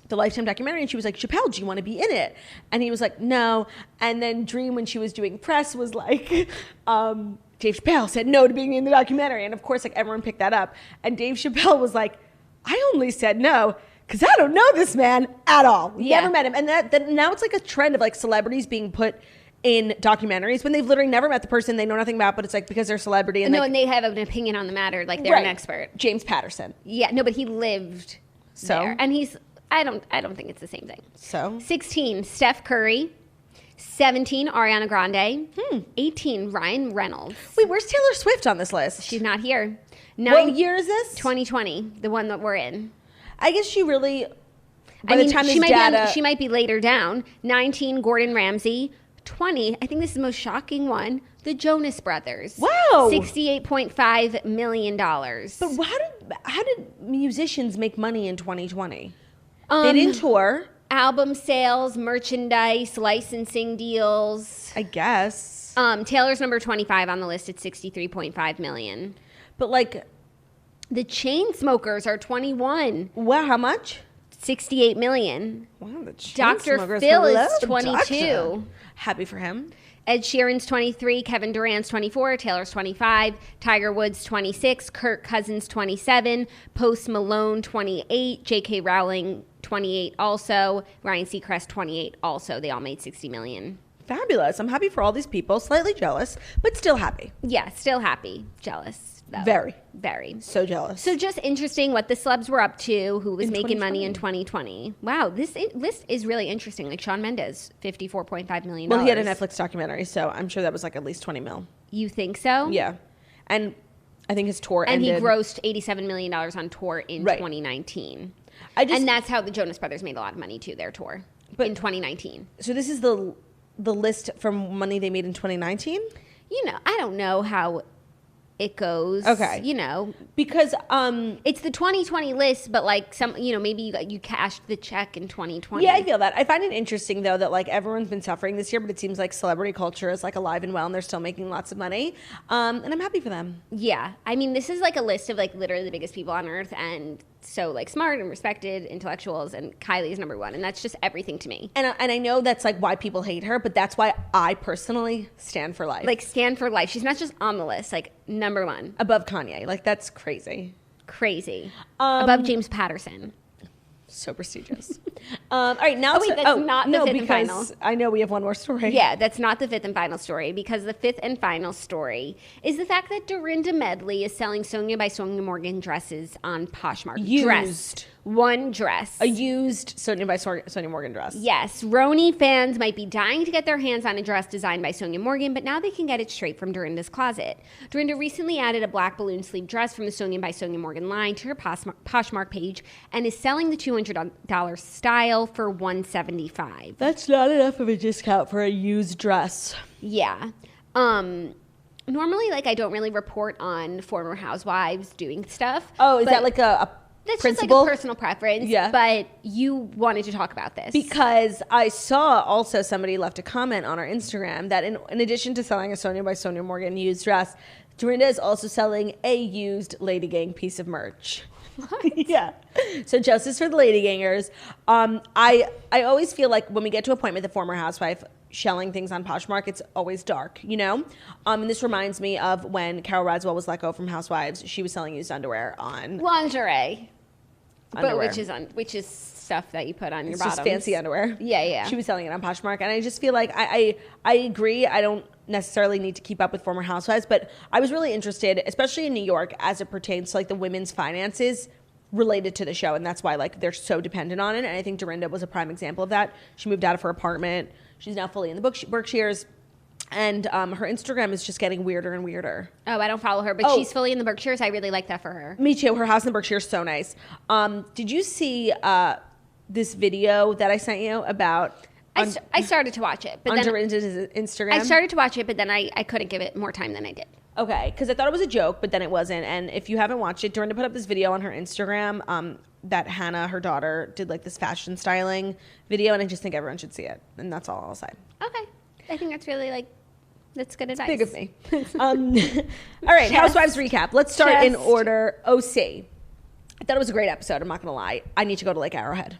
the Lifetime documentary, and she was like, Chappelle, do you want to be in it? And he was like, no. And then Dream, when she was doing press, was like, Dave Chappelle said no to being in the documentary. And of course, like, everyone picked that up. And Dave Chappelle was like, I only said no because I don't know this man at all. Yeah. Never met him. And that now it's like a trend of like celebrities being put in documentaries when they've literally never met the person they know nothing about, but it's like because they're a celebrity. And No, like, and they have an opinion on the matter, like they're an expert. James Patterson. Yeah, no, but he lived there. And I don't think it's the same thing. So 16, Steph Curry. 17, Ariana Grande. 18, Ryan Reynolds. Wait, where's Taylor Swift on this list? She's not here. What year is this? 2020, the one that we're in. I guess she really. She might be later down. 19, Gordon Ramsay. 20, I think this is the most shocking one, the Jonas Brothers. Wow. $68.5 million. But how did musicians make money in 2020? They didn't tour. Album sales, merchandise, licensing deals. I guess. Taylor's number 25 on the list at $63.5 million. But like, the Chainsmokers are 21. Wow, how much? $68 million. Wow, the Dr. Chainsmokers. Phil is Hello, 22. Doctor. Happy for him. Ed Sheeran's 23, Kevin Durant's 24, Taylor's 25, Tiger Woods 26, Kirk Cousins 27, Post Malone 28, J.K. Rowling 28 also, Ryan Seacrest 28 also. They all made $60 million. Fabulous. I'm happy for all these people. Slightly jealous, but still happy. Yeah, still happy. Jealous, though. Very. So jealous. So just interesting what the celebs were up to, who was making money in 2020. Wow, this list is really interesting. Like Shawn Mendes, $54.5 million. Well, he had a Netflix documentary, so I'm sure that was like at least 20 mil. You think so? Yeah. And I think his tour ended. And he grossed $87 million on tour in 2019. And that's how the Jonas Brothers made a lot of money, too, their tour in 2019. So this is the list from money they made in 2019? You know, I don't know how it goes. Okay. You know. Because it's the 2020 list, but like maybe you cashed the check in 2020. Yeah, I feel that. I find it interesting though that like everyone's been suffering this year, but it seems like celebrity culture is like alive and well and they're still making lots of money. And I'm happy for them. Yeah. I mean, this is like a list of like literally the biggest people on earth and so like smart and respected intellectuals, and Kylie is number one, and that's just everything to me. And I know that's like why people hate her, but that's why I personally stand for life. Like stand for life. She's not just on the list, like number one. Above Kanye. Like that's crazy. Crazy. Above James Patterson. So prestigious. All right, now that's not the fifth and final. I know we have one more story. Yeah, that's not the fifth and final story, because the fifth and final story is the fact that Dorinda Medley is selling Sonja by Sonja Morgan dresses on Poshmark. Used. One dress. A used Sonja by Sonja Morgan dress. Yes. Roni fans might be dying to get their hands on a dress designed by Sonja Morgan, but now they can get it straight from Dorinda's closet. Dorinda recently added a black balloon sleeve dress from the Sonja by Sonja Morgan line to her Poshmark page and is selling the $200 style for $175. That's not enough of a discount for a used dress. Yeah. Normally, like, I don't really report on former housewives doing stuff. Oh, is that like a that's principle? Just like a personal preference. Yeah. But you wanted to talk about this. Because I saw also somebody left a comment on our Instagram that in addition to selling a Sonja by Sonja Morgan used dress, Dorinda is also selling a used Lady Gang piece of merch. What? Yeah. So justice for the Lady Gangers. I always feel like when we get to a point with a former housewife shelling things on Poshmark, it's always dark, you know? And this reminds me of when Carol Radswell was let go from Housewives. She was selling used underwear on lingerie. Underwear. But which is stuff that you put on your it's bottoms. just fancy underwear. Yeah. She was selling it on Poshmark, and I just feel like I agree. I don't necessarily need to keep up with former housewives, but I was really interested, especially in New York, as it pertains to like the women's finances related to the show, and that's why like they're so dependent on it. And I think Dorinda was a prime example of that. She moved out of her apartment. She's now fully in the Berkshires. And her Instagram is just getting weirder and weirder. Oh, I don't follow her, but she's fully in the Berkshires. I really like that for her. Me too. Her house in the Berkshires is so nice. Did you see this video that I sent you about? I started to watch it. But on Dorinda's Instagram? I started to watch it, but then I couldn't give it more time than I did. Okay, because I thought it was a joke, but then it wasn't. And if you haven't watched it, Dorinda put up this video on her Instagram that Hannah, her daughter, did like this fashion styling video, and I just think everyone should see it. And that's all I'll say. Okay. I think that's really that's good advice. Big of me. All right, Housewives recap. Let's start in order. OC. I thought it was a great episode. I'm not going to lie. I need to go to Lake Arrowhead.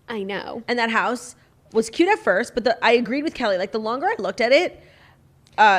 I know. And that house was cute at first, but I agreed with Kelly. Like, the longer I looked at it,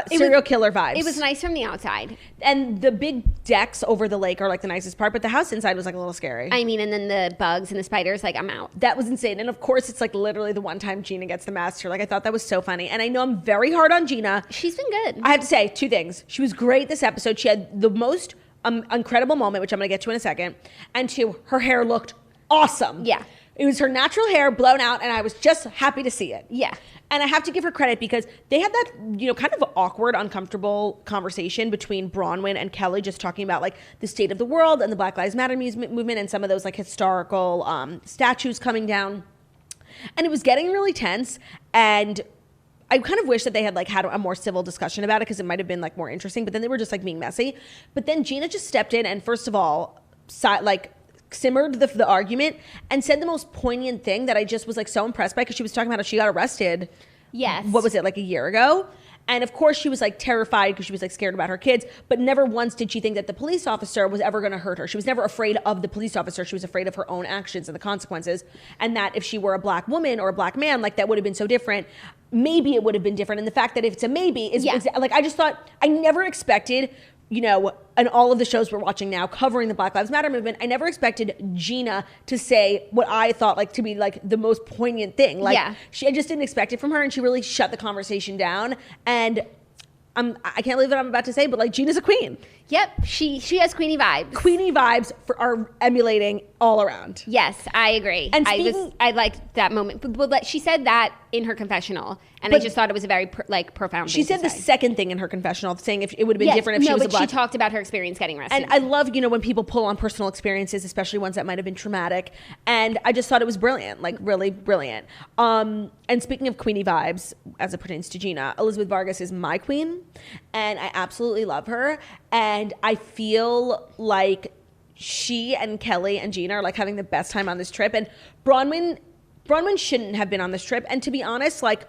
serial killer vibes. It was nice from the outside. And the big decks over the lake are like the nicest part, but the house inside was like a little scary. I mean, and then the bugs and the spiders, like, I'm out. That was insane. And of course, it's like literally the one time Gina gets the master. Like, I thought that was so funny. And I know I'm very hard on Gina. She's been good. I have to say two things. She was great this episode. She had the most incredible moment, which I'm going to get to in a second. And two, her hair looked awesome. Yeah. It was her natural hair blown out, and I was just happy to see it. Yeah. And I have to give her credit because they had that, kind of awkward, uncomfortable conversation between Bronwyn and Kelly, just talking about like the state of the world and the Black Lives Matter movement and some of those like historical statues coming down. And it was getting really tense. And I kind of wish that they had like had a more civil discussion about it because it might have been like more interesting. But then they were just like being messy. But then Gina just stepped in and first of all, simmered the argument and said the most poignant thing that I just was like so impressed by because she was talking about how she got arrested. Yes. What was it, like a year ago? And of course she was like terrified because she was like scared about her kids, but never once did she think that the police officer was ever going to hurt her. She was never afraid of the police officer. She was afraid of her own actions and the consequences. And that if she were a black woman or a black man, like that would have been so different. Maybe it would have been different. And the fact that if it's a maybe is like, I just thought, I never expected, you know, and all of the shows we're watching now covering the Black Lives Matter movement, I never expected Gina to say what I thought like to be like the most poignant thing. Like I just didn't expect it from her, and she really shut the conversation down. And I can't believe what I'm about to say, but like Gina's a queen. Yep, she has Queenie vibes. Queenie vibes are emulating all around. Yes, I agree. And I liked that moment. But she said that in her confessional, and I just thought it was a very profound. She said the second thing in her confessional, saying if it would have been different if she was a black. She talked about her experience getting arrested. And I love, you know, when people pull on personal experiences, especially ones that might have been traumatic. And I just thought it was brilliant, like really brilliant. And speaking of Queenie vibes, as it pertains to Gina, Elizabeth Vargas is my queen, and I absolutely love her. And I feel like she and Kelly and Gina are like having the best time on this trip. And Bronwyn shouldn't have been on this trip. And to be honest, like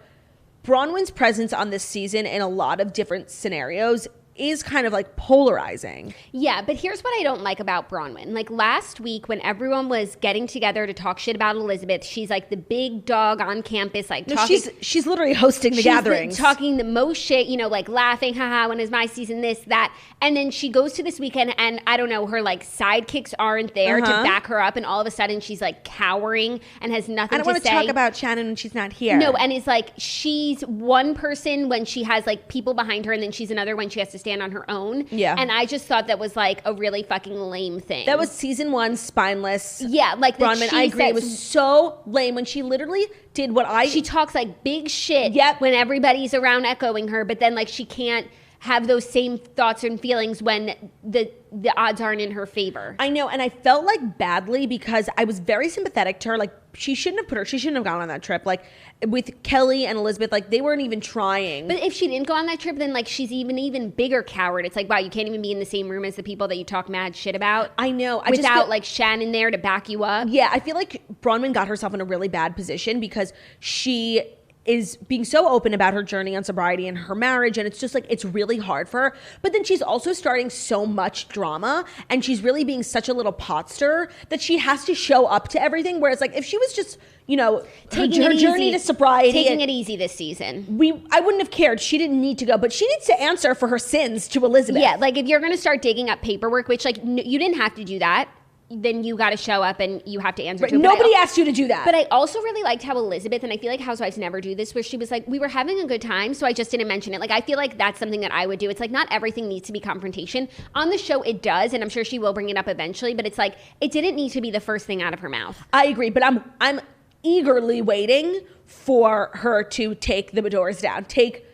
Bronwyn's presence on this season in a lot of different scenarios is kind of like polarizing. Yeah, but here's what I don't like about Bronwyn. Like last week when everyone was getting together to talk shit about Elizabeth, she's like the big dog on campus, like talking. She's literally hosting the gatherings. Talking the most shit, you know, like laughing, haha, when is my season, this, that. And then she goes to this weekend and I don't know, her like sidekicks aren't there to back her up, and all of a sudden she's like cowering and has nothing to say. I don't want to talk about Shannon when she's not here. No, and it's like she's one person when she has like people behind her, and then she's another when she has to stand on her own. Yeah. And I just thought that was like a really fucking lame thing. That was season 1, spineless. Yeah, like Bronwyn, I agree. It was so lame when she literally did she talks like big shit Yep. when everybody's around echoing her, but then like she can't have those same thoughts and feelings when the odds aren't in her favor. I know, and I felt like badly because I was very sympathetic to her. Like she shouldn't have gone on that trip. Like with Kelly and Elizabeth, like they weren't even trying. But if she didn't go on that trip, then like she's even bigger coward. It's like, wow, you can't even be in the same room as the people that you talk mad shit about. I know. Without like Shannon there to back you up. Yeah, I feel like Bronwyn got herself in a really bad position because she is being so open about her journey on sobriety and her marriage, and it's just like it's really hard for her. But then she's also starting so much drama, and she's really being such a little pot stir that she has to show up to everything. Whereas like if she was just, you know, taking her journey to sobriety, taking it easy this season, I wouldn't have cared. She didn't need to go, but she needs to answer for her sins to Elizabeth. Yeah, like if you're going to start digging up paperwork, which like you didn't have to do that, then you got to show up and you have to answer to it. Nobody asked you to do that. But I also really liked how Elizabeth, and I feel like Housewives never do this, where she was like, we were having a good time, so I just didn't mention it. Like, I feel like that's something that I would do. It's like, not everything needs to be confrontation. On the show, it does, and I'm sure she will bring it up eventually, but it's like, it didn't need to be the first thing out of her mouth. I agree, but I'm eagerly waiting for her to take the Medores down, take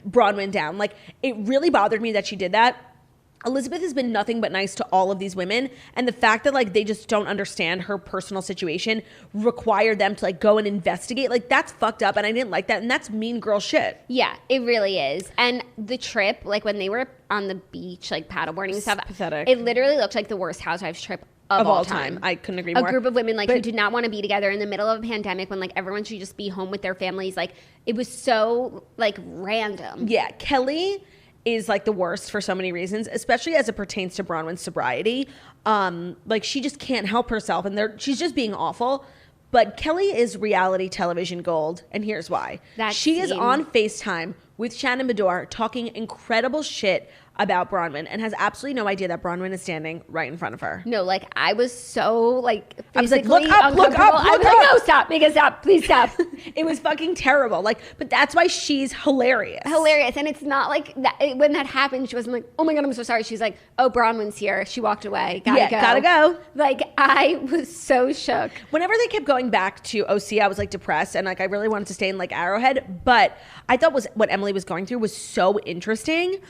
Bronwyn down. Like, it really bothered me that she did that. Elizabeth has been nothing but nice to all of these women, and the fact that like they just don't understand her personal situation required them to like go and investigate, like that's fucked up, and I didn't like that, and that's mean girl shit. Yeah, it really is. And the trip, like when they were on the beach, like paddleboarding and stuff, pathetic. It literally looked like the worst Housewives trip of all time. I couldn't agree more. A group of women like who did not want to be together in the middle of a pandemic when like everyone should just be home with their families. Like it was so like random. Yeah, Kelly is like the worst for so many reasons, especially as it pertains to Bronwyn's sobriety. Like she just can't help herself, and she's just being awful. But Kelly is reality television gold, and here's why. She is on FaceTime with Shannon Beador talking incredible shit about Bronwyn and has absolutely no idea that Bronwyn is standing right in front of her. No, like I was so like I was like, look up, look up, I was look like, up. no, stop, make it stop, please stop. It was fucking terrible. Like, but that's why she's hilarious. Hilarious. And it's not like that when that happened, she wasn't like, oh my God, I'm so sorry. She's like, oh, Bronwyn's here. She walked away. Gotta go. Like I was so shook. Whenever they kept going back to OC, I was like depressed, and like I really wanted to stay in like Arrowhead, but I thought what Emily was going through was so interesting.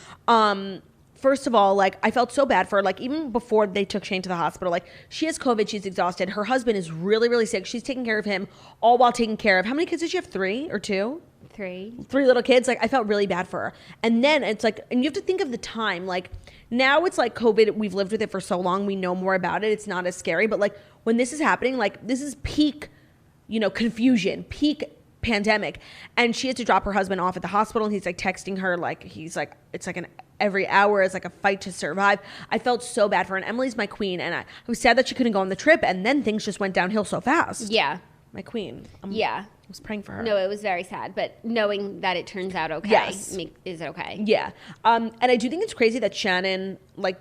First of all, like I felt so bad for her. Like even before they took Shane to the hospital, like she has COVID, she's exhausted. Her husband is really, really sick. She's taking care of him, all while taking care of, how many kids did she have? 3 or 2? 3 little kids. Like I felt really bad for her. And then it's like, and you have to think of the time. Like now it's like COVID. We've lived with it for so long. We know more about it. It's not as scary. But like when this is happening, like this is peak, you know, confusion, peak pandemic, and she had to drop her husband off at the hospital, and he's like texting her like he's like it's like every hour is like a fight to survive. I felt so bad for her, and Emily's my queen, and I was sad that she couldn't go on the trip, and then things just went downhill so fast. Yeah. My queen. Yeah. I was praying for her. No, it was very sad, but knowing that it turns out okay Yes. is okay. Yeah. And I do think it's crazy that Shannon like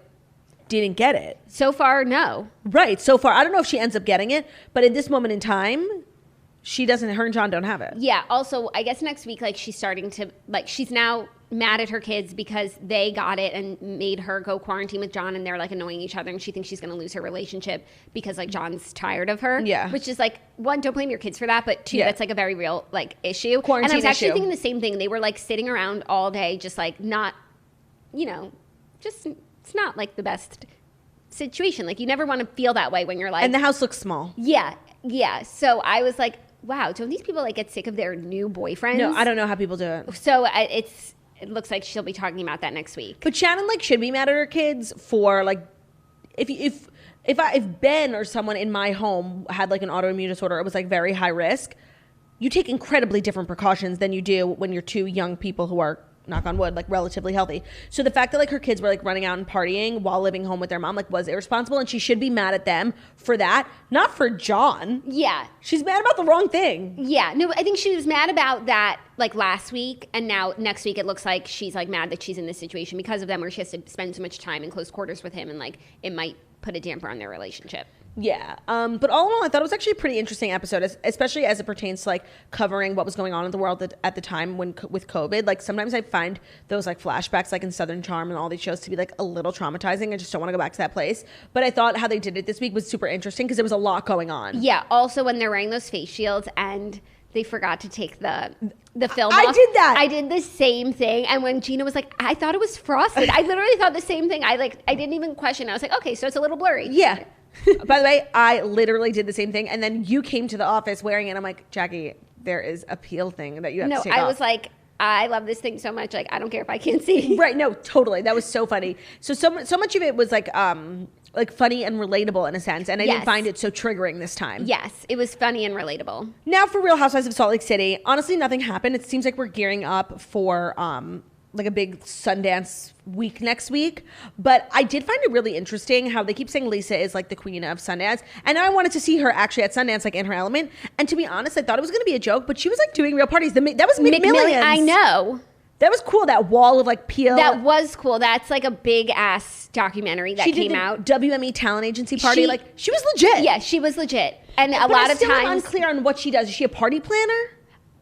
didn't get it. So far, no. Right. So far, I don't know if she ends up getting it, but in this moment in time, she doesn't. Her and John don't have it. Yeah. Also, I guess next week, like she's starting to like she's now mad at her kids because they got it and made her go quarantine with John, and they're like annoying each other, and she thinks she's going to lose her relationship because like John's tired of her. Yeah. Which is like, one, don't blame your kids for that, but two, that's like a very real like issue. Quarantine and I was actually issue. thinking the same thing. They were like sitting around all day, just like not, you know, just it's not like the best situation. Like you never want to feel that way when you're like, And the house looks small. yeah. So I was like, wow, don't these people like get sick of their new boyfriends? No, I don't know how people do it. So it looks like she'll be talking about that next week. But Shannon like should be mad at her kids for like if Ben or someone in my home had like an autoimmune disorder, it was like very high risk. You take incredibly different precautions than you do when you're two young people who are, knock on wood, like relatively healthy. So the fact that like her kids were like running out and partying while living home with their mom like was irresponsible, and she should be mad at them for that, not for John. Yeah. She's mad about the wrong thing. Yeah. No, I think she was mad about that like last week, and now next week it looks like she's like mad that she's in this situation because of them, where she has to spend so much time in close quarters with him, and like it might put a damper on their relationship. Yeah. But all in all, I thought it was actually a pretty interesting episode, especially as it pertains to like covering what was going on in the world at the time with COVID. Like sometimes I find those like flashbacks like in Southern Charm and all these shows to be like a little traumatizing. I just don't want to go back to that place. But I thought how they did it this week was super interesting because there was a lot going on. Yeah. Also, when they're wearing those face shields and they forgot to take the film I off. did that. I did the same thing. And when Gina was like, I thought it was frosted. I literally thought the same thing. I didn't even question. I was like, okay, so it's a little blurry. Yeah. By the way, I literally did the same thing. And then you came to the office wearing it. I'm like, Jackie, there is a peel thing that you have to take off. No, I was like, I love this thing so much. Like, I don't care if I can't see. Right. No, totally. That was so funny. So much of it was like funny and relatable in a sense. And I didn't find it so triggering this time. Yes, it was funny and relatable. Now for Real Housewives of Salt Lake City. Honestly, nothing happened. It seems like we're gearing up for like a big Sundance week next week. But I did find it really interesting how they keep saying Lisa is like the queen of Sundance. And I wanted to see her actually at Sundance, like in her element. And to be honest, I thought it was going to be a joke, but she was like doing real parties. That was McMillions. I know. That was cool. That wall of like peel. That was cool. That's like a big ass documentary that came out. WME talent agency party. She was legit. Yeah, she was legit. And a lot I'm of still times unclear on what she does. Is she a party planner?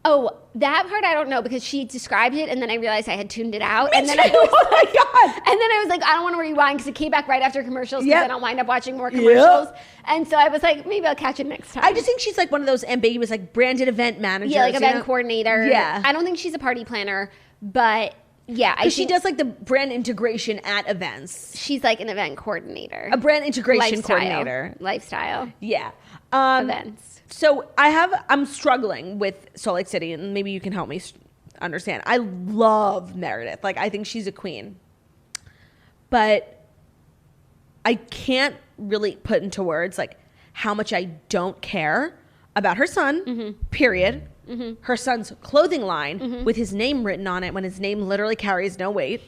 Oh, that part I don't know, because she described it and then I realized I had tuned it out. Me and then too. I was Oh my God. And then I was like, I don't want to rewind because it came back right after commercials because Yep. then I'll wind up watching more commercials. Yep. And so I was like, maybe I'll catch it next time. I just think she's like one of those ambiguous, like branded event managers. Yeah, like event you know? coordinator. Yeah. I don't think she's a party planner, but yeah. Because she does like the brand integration at events. She's like an event coordinator. A brand integration Lifestyle. coordinator. Lifestyle. Yeah. Events. So I'm struggling with Salt Lake City, and maybe you can help me understand. I love Meredith. Like, I think she's a queen. But I can't really put into words, like, how much I don't care about her son, period. Her son's clothing line with his name written on it when his name literally carries no weight.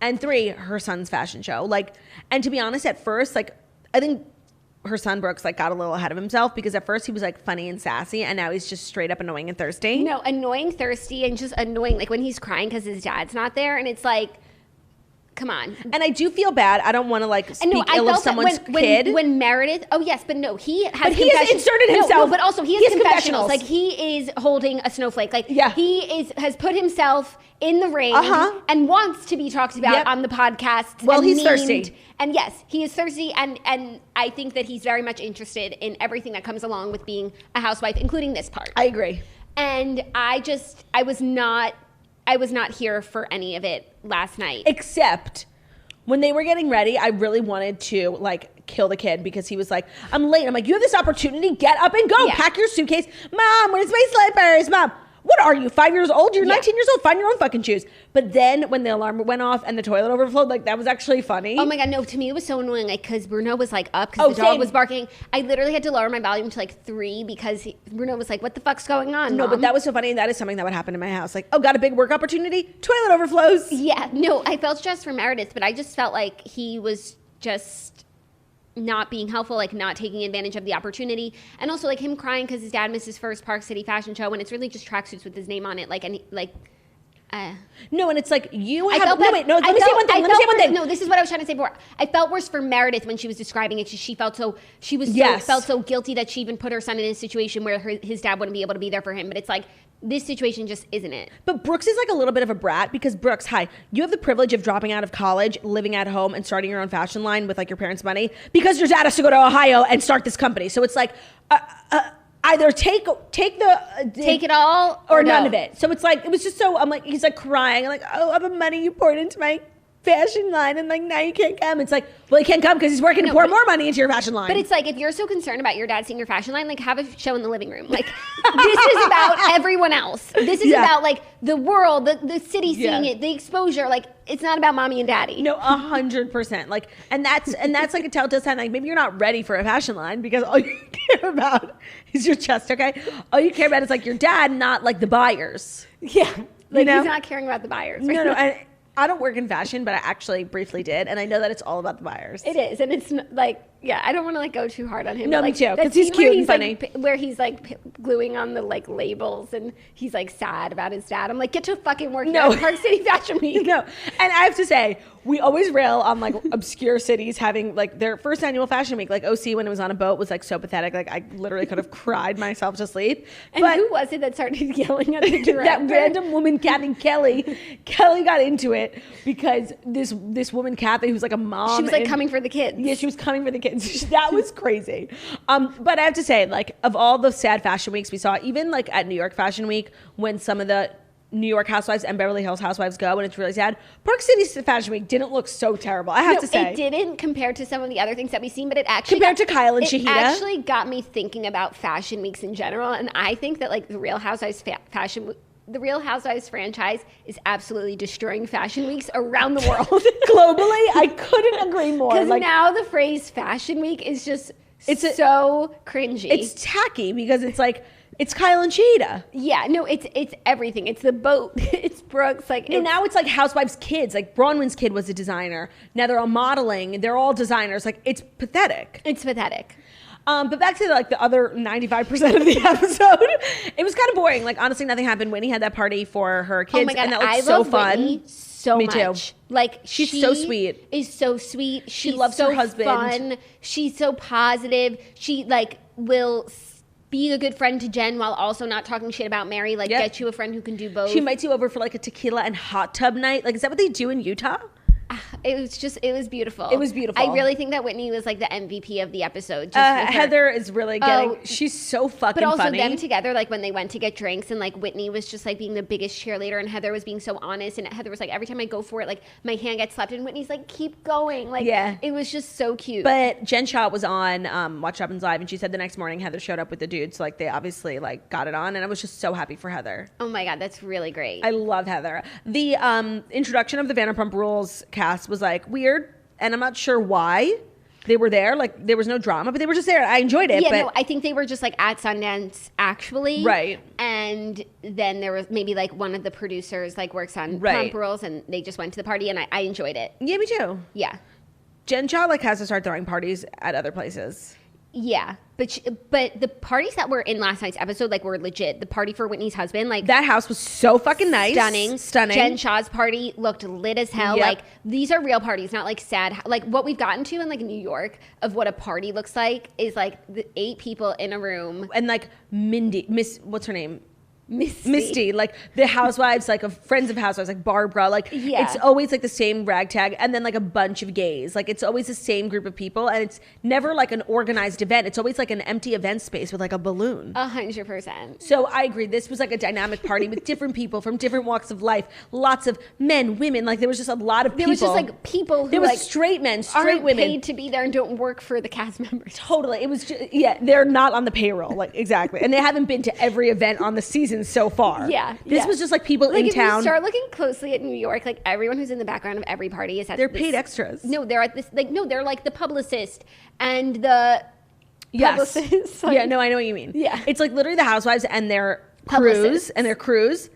And 3, her son's fashion show. Like, and to be honest, at first, like, I think her son Brooks like got a little ahead of himself, because at first he was like funny and sassy, and now he's just straight up annoying and thirsty. No, annoying, thirsty, and just annoying. Like when he's crying because his dad's not there, and it's like, come on. And I do feel bad. I don't want to like speak ill of someone's kid. When Meredith, oh yes, but no, he has. But he has inserted himself. No, but also he has confessionals. Like he is holding a snowflake. Like he has put himself in the ring and wants to be talked about on the podcast. Well, he's thirsty. And yes, he is thirsty, and I think that he's very much interested in everything that comes along with being a housewife, including this part. I agree. And I was not here for any of it last night. Except when they were getting ready, I really wanted to like kill the kid, because he was like, I'm late. I'm like, you have this opportunity, get up and go. Yeah. Pack your suitcase. Mom, where's my slippers? Mom. what are you, 5 years old? You're 19 years old. Find your own fucking shoes. But then when the alarm went off and the toilet overflowed, like that was actually funny. Oh my God, no, to me it was so annoying, like, because Bruno was like up because the dog was barking. I literally had to lower my volume to like 3 because Bruno was like, what the fuck's going on, No, Mom? but that was so funny, and that is something that would happen in my house. Like, oh, got a big work opportunity? Toilet overflows. Yeah, no, I felt stressed for Meredith, but I just felt like he was just not being helpful, like not taking advantage of the opportunity. And also like him crying because his dad missed his first Park City fashion show when it's really just tracksuits with his name on it. Like, and no, and it's like you have. Let me say one thing. No, this is what I was trying to say before. I felt worse for Meredith when she was describing it. She felt so guilty that she even put her son in a situation where his dad wouldn't be able to be there for him. But it's like this situation just isn't it. But Brooks is like a little bit of a brat because Brooks, hi, you have the privilege of dropping out of college, living at home, and starting your own fashion line with like your parents' money because your dad has to go to Ohio and start this company. So it's like. Either take it all or none of it. So it's like, it was just so, I'm like, he's like crying. I'm like, oh, all the money you poured into my fashion line and like now you can't come. It's like, well, he can't come because he's working to pour more money into your fashion line. But it's like, if you're so concerned about your dad seeing your fashion line, like have a show in the living room. Like this is about everyone else. This is about like the world, the city seeing it, the exposure. Like it's not about mommy and daddy. No, 100%. Like, and that's like a telltale sign. Like maybe you're not ready for a fashion line because all you care about is your chest. Okay, all you care about is like your dad, not like the buyers. Yeah, like he's not caring about the buyers. Right? No. I don't work in fashion, but I actually briefly did, and I know that it's all about the buyers. It is, and it's like, yeah, I don't want to like go too hard on him. No, but, me like, too, because he's cute and funny. Like, where he's like gluing on the like labels, and he's like sad about his dad. I'm like, get to fucking work. No, Park City Fashion Week. No, and I have to say, we always rail on like obscure cities having like their first annual fashion week. Like OC when it was on a boat was like so pathetic. Like I literally could have cried myself to sleep. And who was it that started yelling at the director? That random woman, Kathy Kelly. Kelly got into it because this woman Kathy, who's like a mom, she was like coming for the kids. Yeah, she was coming for the kids. That was crazy. But I have to say, like of all the sad fashion weeks we saw, even like at New York Fashion Week, when some of the New York Housewives and Beverly Hills Housewives go, and it's really sad. Park City Fashion Week didn't look so terrible. I have to say, it didn't compared to some of the other things that we've seen, but it actually compared to Kyle and Shahida, it actually got me thinking about fashion weeks in general. And I think that like the Real Housewives the Real Housewives franchise is absolutely destroying fashion weeks around the world. Globally, I couldn't agree more. Because now the phrase fashion week is just so cringy. It's tacky because it's like. It's Kyle and Shahida. Yeah, no, it's everything. It's the boat. It's Brooks. Like now it's like Housewives' kids. Like Bronwyn's kid was a designer. Now they're all modeling. They're all designers. Like it's pathetic. It's pathetic. But back to like the other 95% of the episode, it was kind of boring. Like honestly, nothing happened. Whitney had that party for her kids, oh my God, and that looked I so love fun. Whitney so Me much. Too. Like she's so sweet. Is so sweet. She loves her husband. Fun. She's so positive. She like will be a good friend to Jen while also not talking shit about Mary. Like get you a friend who can do both. She invites you over for like a tequila and hot tub night. Like is that what they do in Utah? It was beautiful. It was beautiful. I really think that Whitney was like the MVP of the episode. Heather is really getting, she's so fucking funny. But also them together, like when they went to get drinks and like Whitney was just like being the biggest cheerleader and Heather was being so honest and Heather was like, every time I go for it, like my hand gets slapped and Whitney's like, keep going. Like it was just so cute. But Jen Shaw was on Watch Happens Live and she said the next morning Heather showed up with the dudes. So like they obviously like got it on and I was just so happy for Heather. Oh my God, that's really great. I love Heather. The introduction of the Vanderpump Rules cast was like weird, and I'm not sure why they were there. Like there was no drama, but they were just there. I enjoyed it. Yeah, no, I think they were just like at Sundance actually, right? And then there was maybe like one of the producers like works on Pump Rules, and they just went to the party, and I enjoyed it. Yeah, me too. Yeah, Jen Shaw like has to start throwing parties at other places. Yeah, but the parties that were in last night's episode like were legit. The party for Whitney's husband, like that house was so fucking nice, stunning. Jen Shaw's party looked lit as hell. Like these are real parties, not like sad. Like what we've gotten to in like New York of what a party looks like is like the 8 people in a room and like what's her name? Misty, like the housewives, like friends of housewives, like Barbara, like it's always like the same ragtag and then like a bunch of gays. Like it's always the same group of people and it's never like an organized event. It's always like an empty event space with like a balloon. 100%. So I agree. This was like a dynamic party with different people from different walks of life. Lots of men, women. Like there was just a lot of people. There was just like people who there was like straight men, straight women paid to be there and don't work for the cast members. Totally. It was just, they're not on the payroll. Like exactly. And they haven't been to every event on the season seasons so far. Yeah. This was just like people like in if town. you start looking closely at New York, like everyone who's in the background of every party is at They're paid extras. No, they're at this, like, no, they're like the publicist and the publicist. Like, yeah, no, I know what you mean. Yeah. It's like literally the housewives and their Publicists. crews.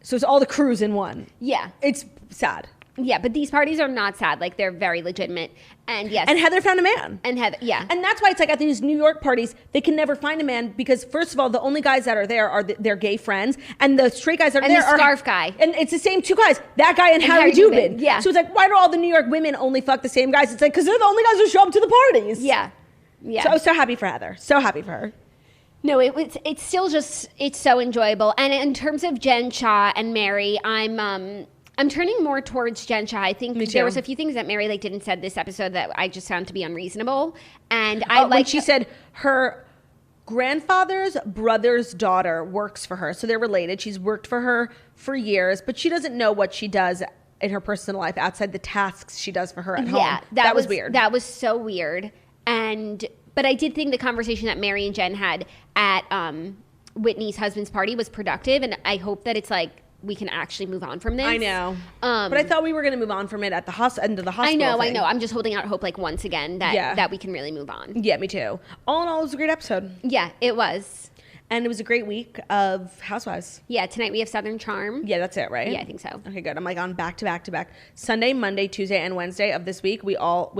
So it's all the crews in one. Yeah. It's sad. Yeah, but these parties are not sad. Like, they're very legitimate. And yes. And Heather found a man. And Heather, yeah. And that's why it's like at these New York parties, they can never find a man because, first of all, the only guys that are there are their gay friends, and the straight guys that are And there the are scarf guy. And it's the same two guys, that guy and Harry Dubin. Yeah. So it's like, why do all the New York women only fuck the same guys? It's like, because they're the only guys who show up to the parties. Yeah. Yeah. So I was so happy for Heather. So happy for her. No, it's still just, it's so enjoyable. And in terms of Jen Shah and Mary, I'm turning more towards Jen Shah. I think there was a few things that Mary did and said this episode that I just found to be unreasonable. And She said her grandfather's brother's daughter works for her. So they're related. She's worked for her for years, but she doesn't know what she does in her personal life outside the tasks she does for her at home. Yeah, that was weird. That was so weird. But I did think the conversation that Mary and Jen had at Whitney's husband's party was productive, and I hope that it's like we can actually move on from this. I know, but I thought we were going to move on from it at the end of the hospital. I know. I'm just holding out hope, like once again, that we can really move on. Yeah, me too. All in all, it was a great episode. Yeah, it was. And it was a great week of Housewives. Yeah, tonight we have Southern Charm. Yeah, that's it, right? Yeah, I think so. Okay, good. I'm like on back to back. Sunday, Monday, Tuesday, and Wednesday of this week, we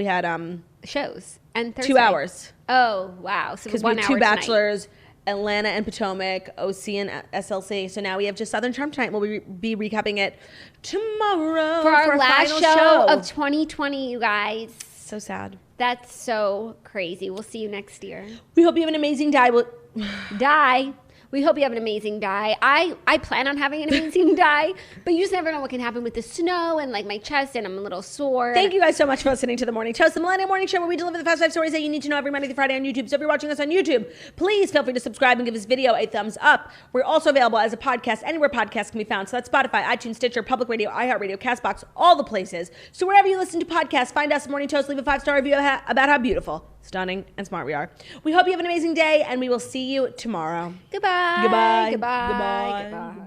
had shows and Thursday. 2 hours. Oh wow! So because we had 2 bachelors, Atlanta and Potomac, OC and SLC. So now we have just Southern Charm tonight. We'll be recapping it tomorrow for our last final show of 2020. You guys, so sad. That's so crazy. We'll see you next year. We hope you have an amazing die. We hope you have an amazing die. I plan on having an amazing die, but you just never know what can happen with the snow and like my chest, and I'm a little sore. Thank you guys so much for listening to The Morning Toast, the Millennial Morning Show, where we deliver the fast 5 stories that you need to know every Monday through Friday on YouTube. So if you're watching us on YouTube, please feel free to subscribe and give this video a thumbs up. We're also available as a podcast anywhere podcasts can be found. So that's Spotify, iTunes, Stitcher, Public Radio, iHeartRadio, CastBox, all the places. So wherever you listen to podcasts, find us The Morning Toast, leave a 5-star review about how beautiful, stunning, and smart we are. We hope you have an amazing day, and we will see you tomorrow. Goodbye. Goodbye. Goodbye. Goodbye. Goodbye.